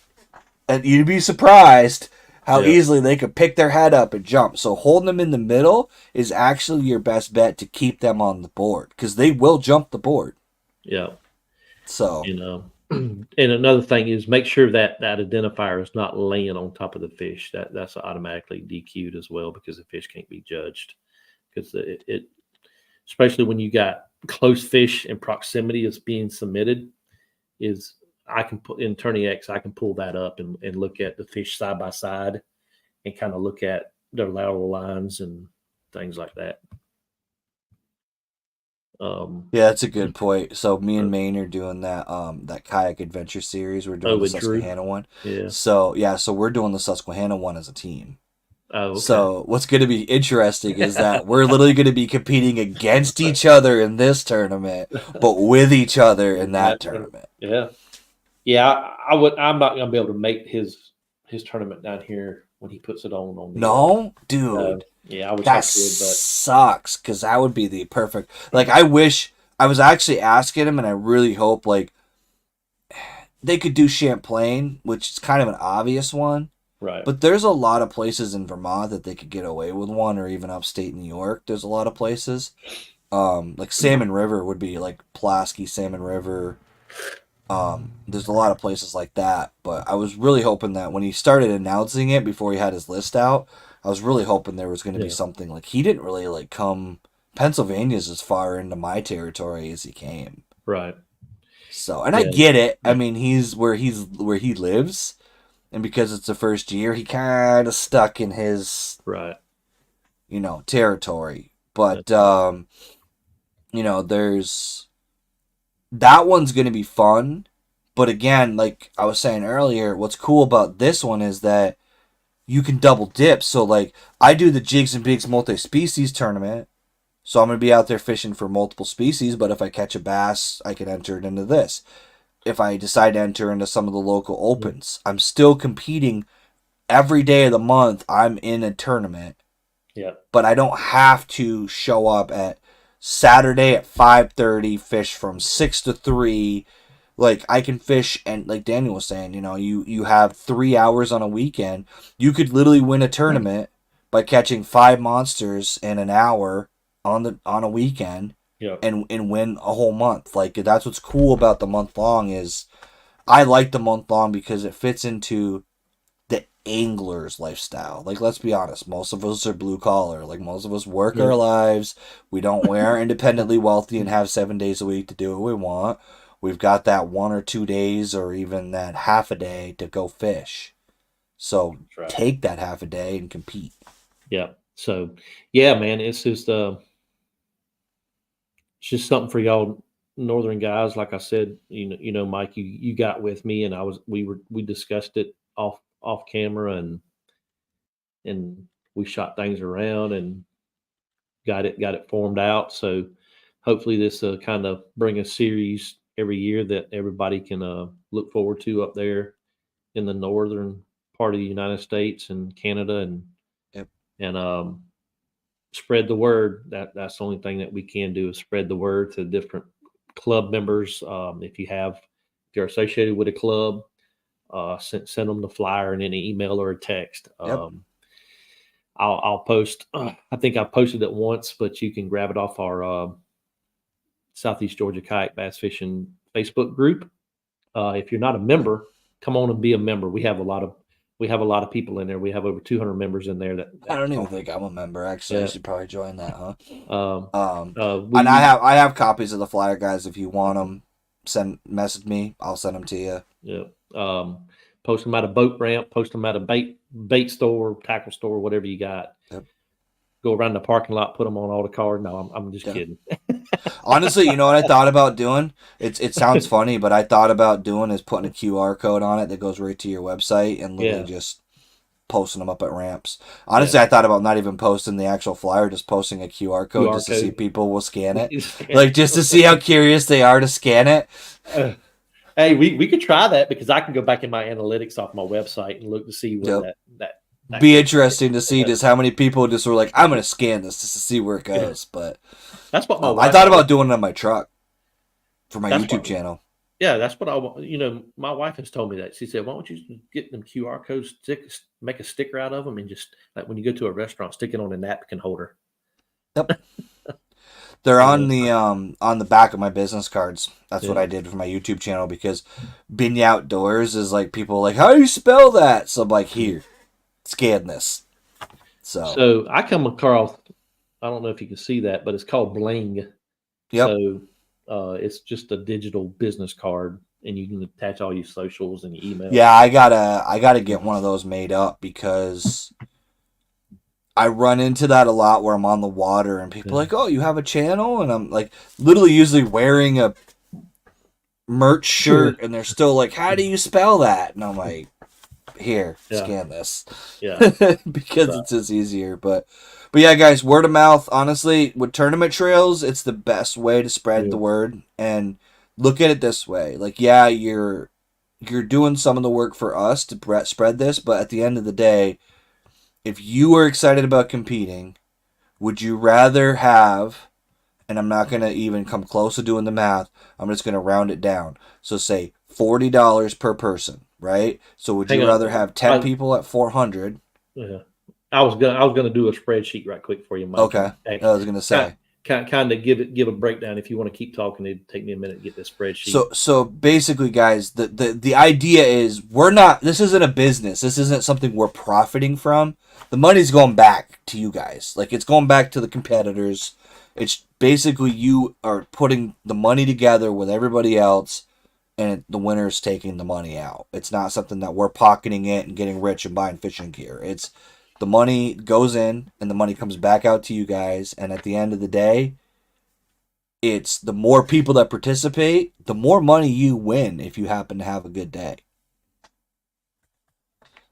S3: and you'd be surprised how
S1: Yeah.
S3: easily they could pick their head up and jump. So holding them in the middle is actually your best bet to keep them on the board because they will jump the board.
S1: Yeah.
S3: So
S1: And another thing is make sure that identifier is not laying on top of the fish. That's automatically DQ'd as well because the fish can't be judged. Because it especially when you got close fish in proximity is being submitted, is I can put in Tourney X, I can pull that up and look at the fish side by side and kind of look at their lateral lines and things like that.
S3: yeah, that's a good point. So me and Maine are doing that kayak adventure series. We're doing the
S1: with Drew?
S3: Susquehanna one.
S1: Yeah.
S3: So we're doing the Susquehanna one as a team.
S1: Oh, okay.
S3: So what's going to be interesting is that we're literally going to be competing against each other in this tournament, but with each other in that tournament.
S1: Yeah. I'm not gonna be able to make his tournament down here when he puts it on.
S3: No, dude.
S1: Yeah, I wish I
S3: That
S1: could, but
S3: sucks because that would be the perfect. Like, I wish I was actually asking him, and I really hope like they could do Champlain, which is kind of an obvious one.
S1: right.
S3: But there's a lot of places in Vermont that they could get away with one, or even upstate New York. There's a lot of places. Like Salmon River would be like Pulaski, Salmon River. There's a lot of places like that. But I was really hoping that when he started announcing it before he had his list out, I was really hoping there was going to be
S1: Yeah.
S3: something like he didn't really like come. Pennsylvania's as far into my territory as he came.
S1: Right.
S3: So, and I
S1: Yeah.
S3: get it. I mean, he's where he lives, and because it's the first year, he kind of stuck in his
S1: Right.
S3: territory. But there's that one's gonna be fun. But again, like I was saying earlier, what's cool about this one is that you can double dip. So like I do the Jigs and Bigs multi-species tournament. So I'm going to be out there fishing for multiple species, but if I catch a bass, I can enter it into this. If I decide to enter into some of the local opens, I'm still competing every day of the month. I'm in a tournament,
S1: Yeah.
S3: but I don't have to show up at Saturday at 5:30, fish from 6 to 3. Like, I can fish, and like Daniel was saying, you have 3 hours on a weekend. You could literally win a tournament by catching 5 monsters in an hour on a weekend.
S1: Yeah.
S3: And win a whole month. Like, that's what's cool about the month long is I like the month long because it fits into the angler's lifestyle. Like, let's be honest, most of us are blue collar. Like, most of us work our lives. We don't wear independently wealthy and have 7 days a week to do what we want. We've got that 1 or 2 days or even that half a day to go fish. So
S1: right.
S3: Take that half a day and compete.
S1: Yeah. So, yeah, man, it's just something for y'all northern guys. Like I said, Mike, you got with me, and we discussed it off camera, and we shot things around and got it formed out. So hopefully this kind of bring a series every year that everybody can look forward to up there in the northern part of the United States and Canada, and
S3: Yep.
S1: and spread the word. That's the only thing that we can do is spread the word to different club members. If you're associated with a club, send them the flyer in any email or a text.
S3: Yep.
S1: I'll post. I think I posted it once, but you can grab it off our Southeast Georgia Kayak Bass Fishing Facebook group. If you're not a member, come on and be a member. We have a lot of people in there. We have over 200 members in there. That
S3: I don't even think I'm a member. Actually,
S1: Yeah.
S3: I should probably join that, huh?
S1: we-
S3: And I have copies of the flyer, guys. If you want them, message me. I'll send them to you.
S1: Yeah. Post them at a boat ramp, post them at a bait store, tackle store, whatever you got.
S3: Yep.
S1: Go around the parking lot, put them on all the cars. No, I'm just kidding.
S3: Honestly, you know what I thought about doing? It sounds funny, but I thought about doing is putting a QR code on it that goes right to your website and literally just posting them up at ramps. Honestly, I thought about not even posting the actual flyer, just posting a QR code just to see if people will scan it. Like, just to see how curious they are to scan it.
S1: Hey, we could try that because I can go back in my analytics off my website and look to see where that
S3: be interesting to see just how many people just were like, I'm going to scan this just to see where it goes. But
S1: that's what
S3: I thought about doing it on my truck for my
S1: That's
S3: YouTube
S1: what-
S3: channel.
S1: Yeah, that's what I want. My wife has told me that. She said, "Why don't you get them QR codes, make a sticker out of them, and just like when you go to a restaurant, stick it on a napkin holder."
S3: They're on the back of my business cards. That's what I did for my YouTube channel because Binya Outdoors is like people are like, how do you spell that? So I'm like, here, scan this.
S1: So I come across, I don't know if you can see that, but it's called Bling.
S3: Yep.
S1: So it's just a digital business card, and you can attach all your socials and your email.
S3: Yeah, I gotta get one of those made up because I run into that a lot where I'm on the water and people are like, oh, you have a channel? And I'm like literally usually wearing a merch shirt and they're still like, how do you spell that? And I'm like, here, scan this.
S1: Yeah.
S3: Because it's just easier. But yeah, guys, word of mouth, honestly, with tournament trails, it's the best way to spread the word. And look at it this way. Like, yeah, you're doing some of the work for us to spread this, but at the end of the day, if you are excited about competing, would you rather have, and I'm not going to even come close to doing the math, I'm just going to round it down. So say $40 per person, right? So would you rather have 10 people at 400?
S1: Yeah. I was gonna do a spreadsheet right quick for you, Mike.
S3: Okay. I was going to say.
S1: Kind of give a breakdown. If you want to keep talking, it'd take me a minute to get this spreadsheet.
S3: So basically, guys, the idea is this isn't a business. This isn't something we're profiting from. The money's going back to you guys. Like, it's going back to the competitors. It's basically you are putting the money together with everybody else, and the winner's taking the money out. It's not something that we're pocketing it and getting rich and buying fishing gear. It's the money goes in and the money comes back out to you guys. And at the end of the day, it's the more people that participate, the more money you win if you happen to have a good day.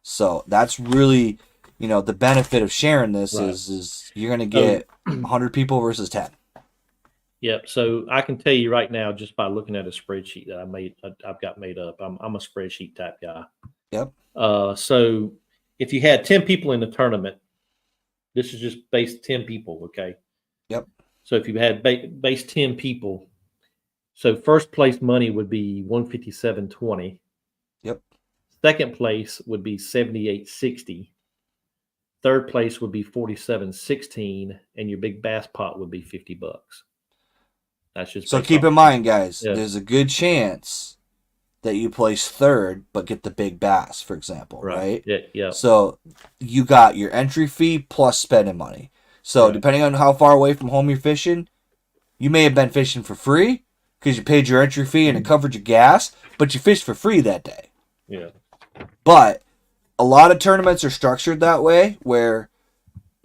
S3: So that's really the benefit of sharing this
S1: Right.
S3: is you're going to get 100 people versus 10.
S1: Yep. So I can tell you right now, just by looking at a spreadsheet that I've got made up. I'm a spreadsheet type guy.
S3: Yep.
S1: So if you had 10 people in the tournament, this is just base 10 people. Okay.
S3: Yep.
S1: So if you had base 10 people, so first place money would be 157.20.
S3: Yep.
S1: Second place would be 78.60. Third place would be 47.16, and your big bass pot would be $50. That's just
S3: So
S1: based
S3: keep
S1: off-
S3: in mind, guys,
S1: Yeah.
S3: there's a good chance that you place third but get the big bass, for example, right?
S1: Yeah. Yeah.
S3: So you got your entry fee plus spending money. So
S1: Right.
S3: depending on how far away from home you're fishing, you may have been fishing for free because you paid your entry fee and it covered your gas, but you fished for free that day.
S1: Yeah.
S3: But a lot of tournaments are structured that way where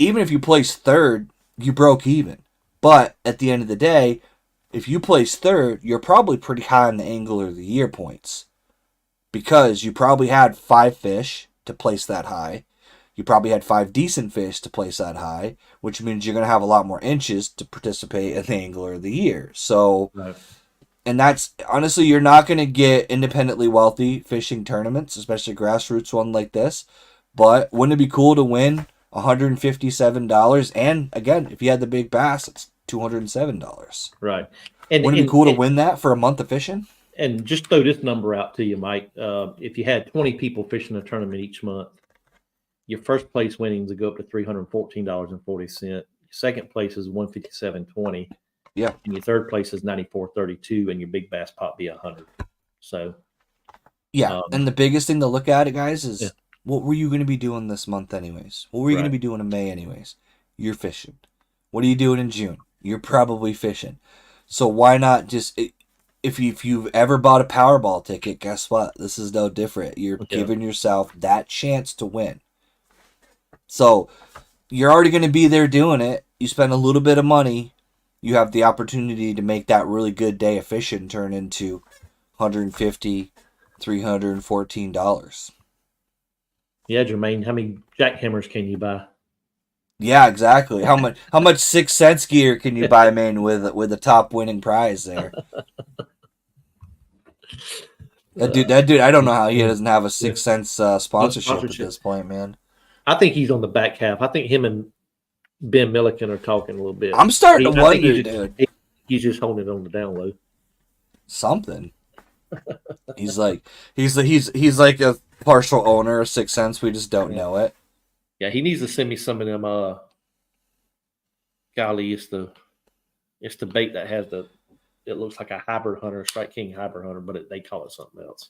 S3: even if you place third, you broke even. But at the end of the day, if you place third, you're probably pretty high on the Angler of the Year points because you probably had 5 fish to place that high. You probably had 5 decent fish to place that high, which means you're going to have a lot more inches to participate in the Angler of the Year. So,
S1: Right.
S3: and that's honestly, you're not going to get independently wealthy fishing tournaments, especially a grassroots one like this. But wouldn't it be cool to win $157? And again, if you had the big bass, it's $207.
S1: Right. And
S3: Wouldn't it be cool to win that for a month of fishing?
S1: And just throw this number out to you, Mike. If you had 20 people fishing a tournament each month, your first place winnings would go up to $314.40. Your second place is $157.20.
S3: Yeah.
S1: And your third place is $94.32, and your big bass pot be $100. So
S3: Yeah. And the biggest thing to look at, guys, is
S1: Yeah.
S3: what were you going to be doing this month anyways? What were you going to
S1: Right.
S3: be doing in May anyways? You're fishing. What are you doing in June? You're probably fishing. So why not just if you've ever bought a Powerball ticket, guess what? This is no different. You're
S1: Yeah.
S3: giving yourself that chance to win. So you're already going to be there doing it. You spend a little bit of money. You have the opportunity to make that really good day of fishing turn into $150, $314.
S1: yeah, Jermaine, how many jackhammers can you buy?
S3: Yeah, exactly. How much 6 cents gear can you buy, man, with a top winning prize there? That dude, I don't know how he doesn't have a 6 cents sponsorship at this point, man.
S1: I think he's on the back half. I think him and Ben Milliken are talking a little bit.
S3: I'm starting to
S1: I think
S3: wonder, dude.
S1: He's just holding it on the down low.
S3: Something. He's like a partial owner of 6 cents. We just don't know it.
S1: Yeah, he needs to send me some of them. Golly, it's the bait that has it looks like a hybrid hunter, Strike King hybrid hunter, but they call it something else.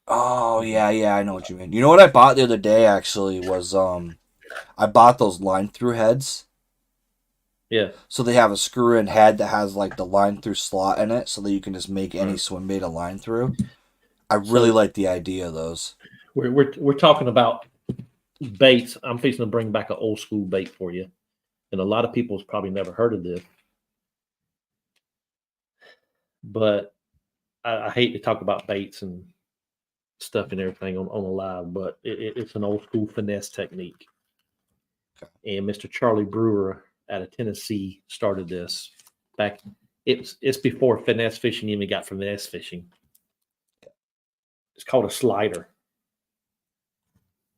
S3: Oh yeah, I know what you mean. You know what I bought the other day actually was I bought those line through heads.
S1: Yeah,
S3: So they have a screw in head that has like the line through slot in it, so that you can just make any swim bait a line through. I really like the idea of those.
S1: we're talking about baits. I'm fixing to bring back an old school bait for you, and a lot of people's probably never heard of this. But I hate to talk about baits and stuff and everything on a live, but it's an old school finesse technique. Okay. And Mr. Charlie Brewer out of Tennessee started this back. It's before finesse fishing even got finesse fishing. It's called a slider.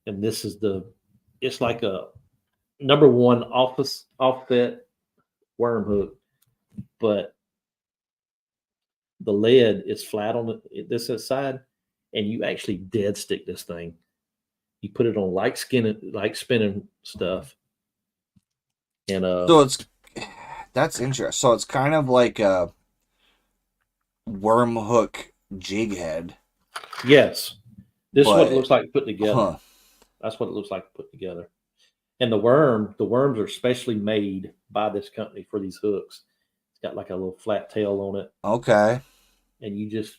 S1: And this is it's like a number one offset worm hook, but the lead is flat on this side, and you actually dead stick this thing. You put it on like spinning stuff, and
S3: So that's interesting. So it's kind of like a worm hook jig head.
S1: Yes, this is what
S3: But-
S1: it looks like put together.
S3: Huh.
S1: That's what it looks like put together. And the worms are specially made by this company for these hooks. It's got like a little flat tail on it,
S3: Okay.
S1: and you just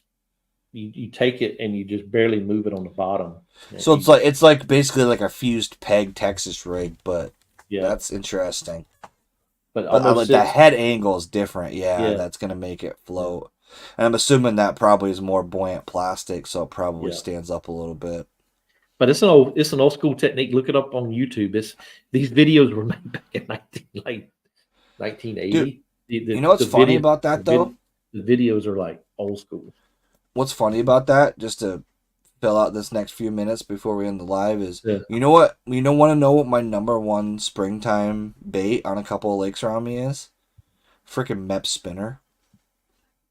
S1: you take it and you just barely move it on the bottom.
S3: So it's like basically like a fused peg Texas rig, but
S1: yeah,
S3: that's interesting.
S1: but
S3: But
S1: almost
S3: the
S1: sits-
S3: head angle is different. Yeah,
S1: Yeah.
S3: that's gonna make it float. And I'm assuming that probably is more buoyant plastic, so it probably
S1: Yeah.
S3: stands up a little bit.
S1: But it's an old school technique. Look it up on YouTube. These videos were made back in 1980.
S3: Dude, you know what's funny about that though?
S1: The videos are like old school.
S3: What's funny about that, just to fill out this next few minutes before we end the live, is
S1: Yeah.
S3: you know what? You don't want to know what my number one springtime bait on a couple of lakes around me is? Freaking Mep spinner.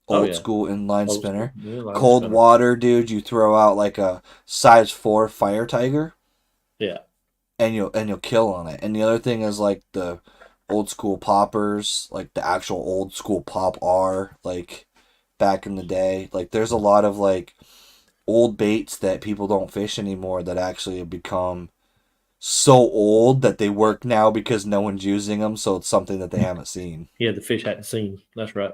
S3: Old school inline
S1: Old
S3: spinner.
S1: school. Yeah, line
S3: Cold
S1: spinner.
S3: water, dude. You throw out like a size 4 fire tiger,
S1: Yeah.
S3: and you'll kill on it. And the other thing is like the old school poppers, like the actual old school pop R, like back in the day. Like there's a lot of like old baits that people don't fish anymore that actually have become so old that they work now because no one's using them. So it's something that they haven't seen.
S1: Yeah, the fish hadn't seen. That's right.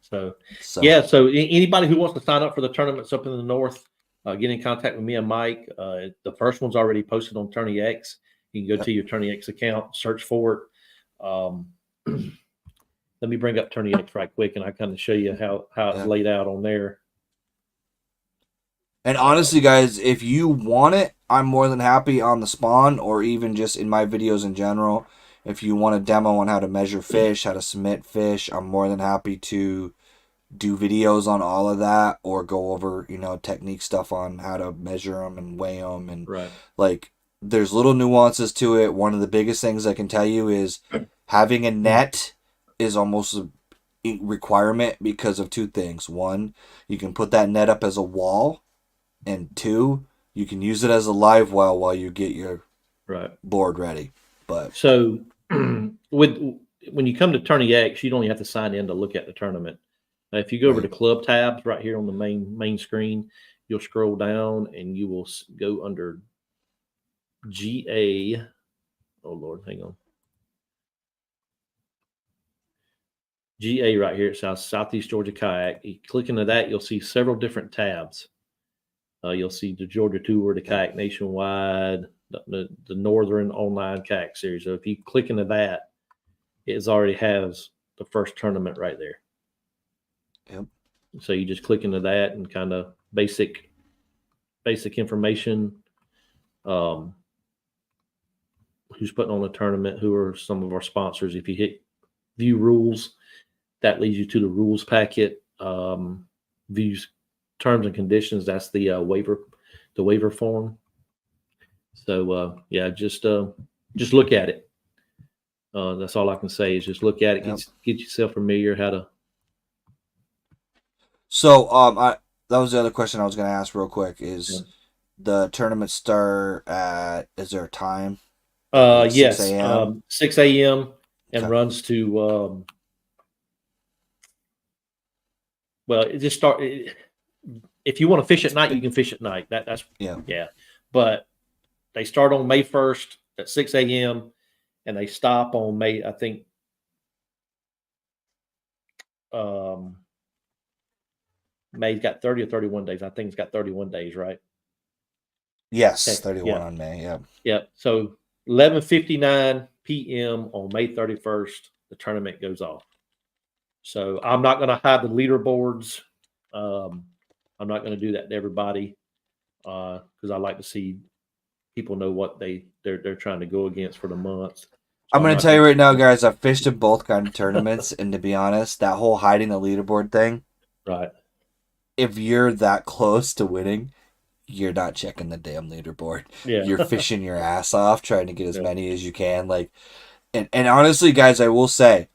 S1: So
S3: So
S1: yeah, so anybody who wants to sign up for the tournaments up in the north, get in contact with me and Mike. The first one's already posted on Tourney X. You can go to your Tourney X account, search for it. Let me bring up Tourney X right quick, and I kind of show you how it's laid out on there.
S3: And honestly, guys, if you want it, I'm more than happy on the spawn or even just in my videos in general. If you want a demo on how to measure fish, how to submit fish, I'm more than happy to do videos on all of that or go over, technique stuff on how to measure them and weigh them. And like, there's little nuances to it. One of the biggest things I can tell you is having a net is almost a requirement because of two things. One, you can put that net up as a wall. And two, you can use it as a live well while you get your board ready. But
S1: so when you come to Tourney X, you don't even have to sign in to look at the tournament. If you go over to club tabs right here on the main screen, you'll scroll down and you will go under GA. Oh Lord, hang on. GA right here. It says Southeast Georgia Kayak. You click into that, you'll see several different tabs. You'll see the Georgia Tour, the Kayak Nationwide, the Northern Online Kayak Series. So if you click into that, it already has the first tournament right there.
S3: Yep.
S1: So you just click into that and kind of basic information. Who's putting on the tournament? Who are some of our sponsors? If you hit view rules, that leads you to the rules packet. Views terms and conditions. That's the waiver form. So just look at it. That's all I can say is just look at it. Get yourself familiar how to.
S3: So that was the other question I was going to ask real quick. Is the tournament start at? Is there a time?
S1: Yes,
S3: 6 a.m.
S1: 6 a.m. and runs to. Well, it just start. If you want to fish at night, you can fish at night. That's. But they start on May 1st at 6 a.m. and they stop on May. I think. May's got 30 or 31 days. I think it's got 31 days, right?
S3: Yes,
S1: Okay.
S3: 31 on May. Yeah.
S1: Yep. So 11:59 p.m. on May 31st, the tournament goes off. So I'm not going to hide the leaderboards. I'm not going to do that to everybody because I like to see people know what they're trying to go against for the month. So
S3: I'm going to tell you right now, guys, I've fished in both kind of tournaments, and to be honest, that whole hiding the leaderboard thing,
S1: right?
S3: If you're that close to winning, you're not checking the damn leaderboard.
S1: Yeah.
S3: You're fishing your ass off, trying to get as many as you can. Like, and honestly, guys, I will say,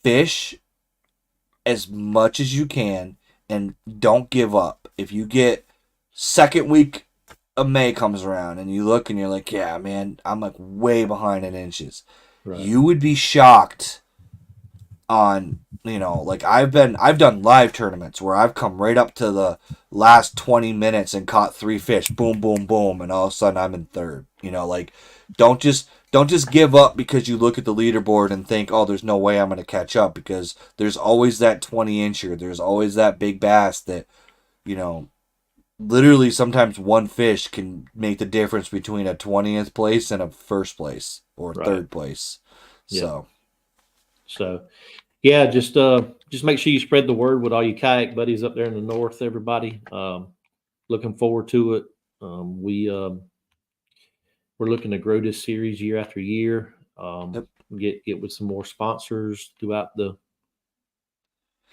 S3: fish as much as you can and don't give up. If you get second week of May comes around and you look and you're like, yeah, man, I'm like way behind in inches. Right. You would be shocked on, like I've done live tournaments where I've come right up to the last 20 minutes and caught 3 fish, boom, boom, boom, and all of a sudden I'm in third. Like don't just give up because you look at the leaderboard and think, oh, there's no way I'm going to catch up, because there's always that 20-incher. There's always that big bass that, literally sometimes one fish can make the difference between a 20th place and a first place or third place. Yeah.
S1: So yeah, just make sure you spread the word with all your kayak buddies up there in the north, everybody. Looking forward to it. We're looking to grow this series year after year.
S3: Yep.
S1: Get with some more sponsors throughout the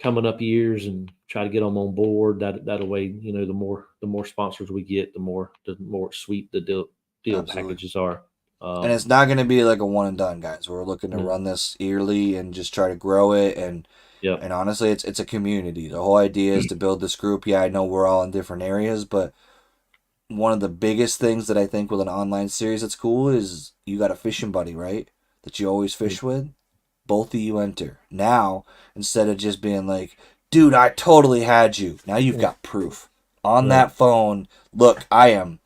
S1: coming up years and try to get them on board. That way, the more sponsors we get, the more sweet the deal
S3: Absolutely.
S1: packages are.
S3: And it's not going to be like a one and done, guys. We're looking to run this yearly and just try to grow it. And honestly, it's a community. The whole idea is to build this group. Yeah, I know we're all in different areas, but one of the biggest things that I think with an online series that's cool is you got a fishing buddy, right? That you always fish with. Both of you enter. Now, instead of just being like, dude, I totally had you. Now you've got proof. On that phone, look, I am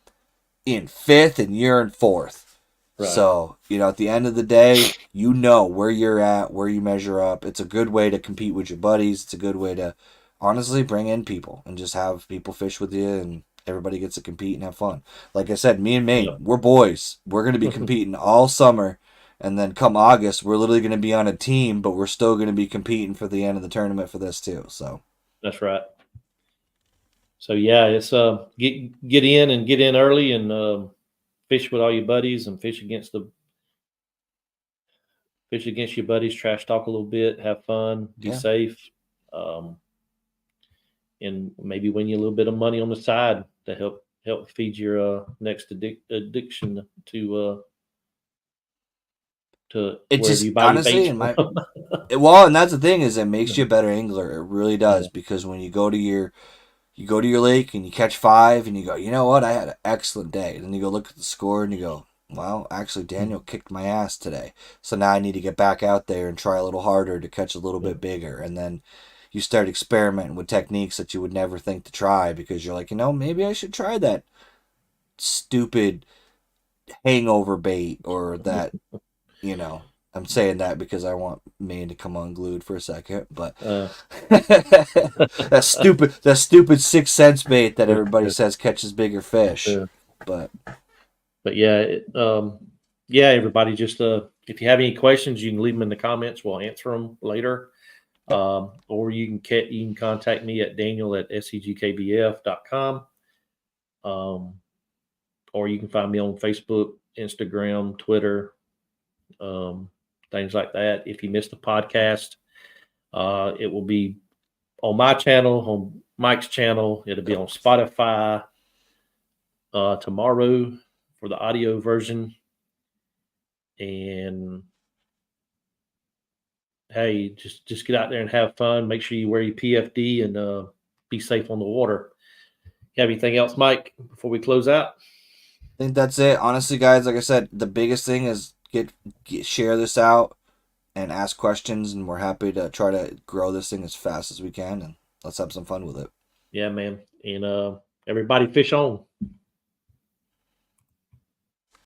S3: in 5th and you're in 4th. Right. So, at the end of the day, you know where you're at, where you measure up. It's a good way to compete with your buddies. It's a good way to honestly bring in people and just have people fish with you, and everybody gets to compete and have fun. Like I said, me and Maine, we're boys. We're going to be competing all summer. And then come August, we're literally going to be on a team, but we're still going to be competing for the end of the tournament for this too. So
S1: that's right. So yeah, it's get in early and fish with all your buddies and fish against your buddies. Trash talk a little bit, have fun, be safe, and maybe win you a little bit of money on the side to help feed your next addiction to.
S3: It just honestly, and that's the thing is it makes you a better angler. It really does, because when you go to your lake and you catch 5 and you go, you know what, I had an excellent day. And then you go look at the score and you go, well, actually Daniel kicked my ass today, so now I need to get back out there and try a little harder to catch a little bit bigger. And then you start experimenting with techniques that you would never think to try, because you're like, maybe I should try that stupid hangover bait, or that. I'm saying that because I want Maine to come unglued for a second, but that stupid 6 cents bait that everybody says catches bigger fish. But
S1: yeah, everybody, just if you have any questions, you can leave them in the comments. We'll answer them later. Or you can contact me at daniel@secgbf.com. Or you can find me on Facebook, Instagram, Twitter, things like that. If you missed the podcast, it will be on my channel, on Mike's channel. It'll be on Spotify tomorrow for the audio version. And hey, just get out there and have fun. Make sure you wear your PFD and be safe on the water. You have anything else, Mike, before we close out?
S3: I think that's it. Honestly, guys, like I said, the biggest thing is share this out and ask questions, and we're happy to try to grow this thing as fast as we can, and let's have some fun with it.
S1: Yeah, man. And everybody fish on.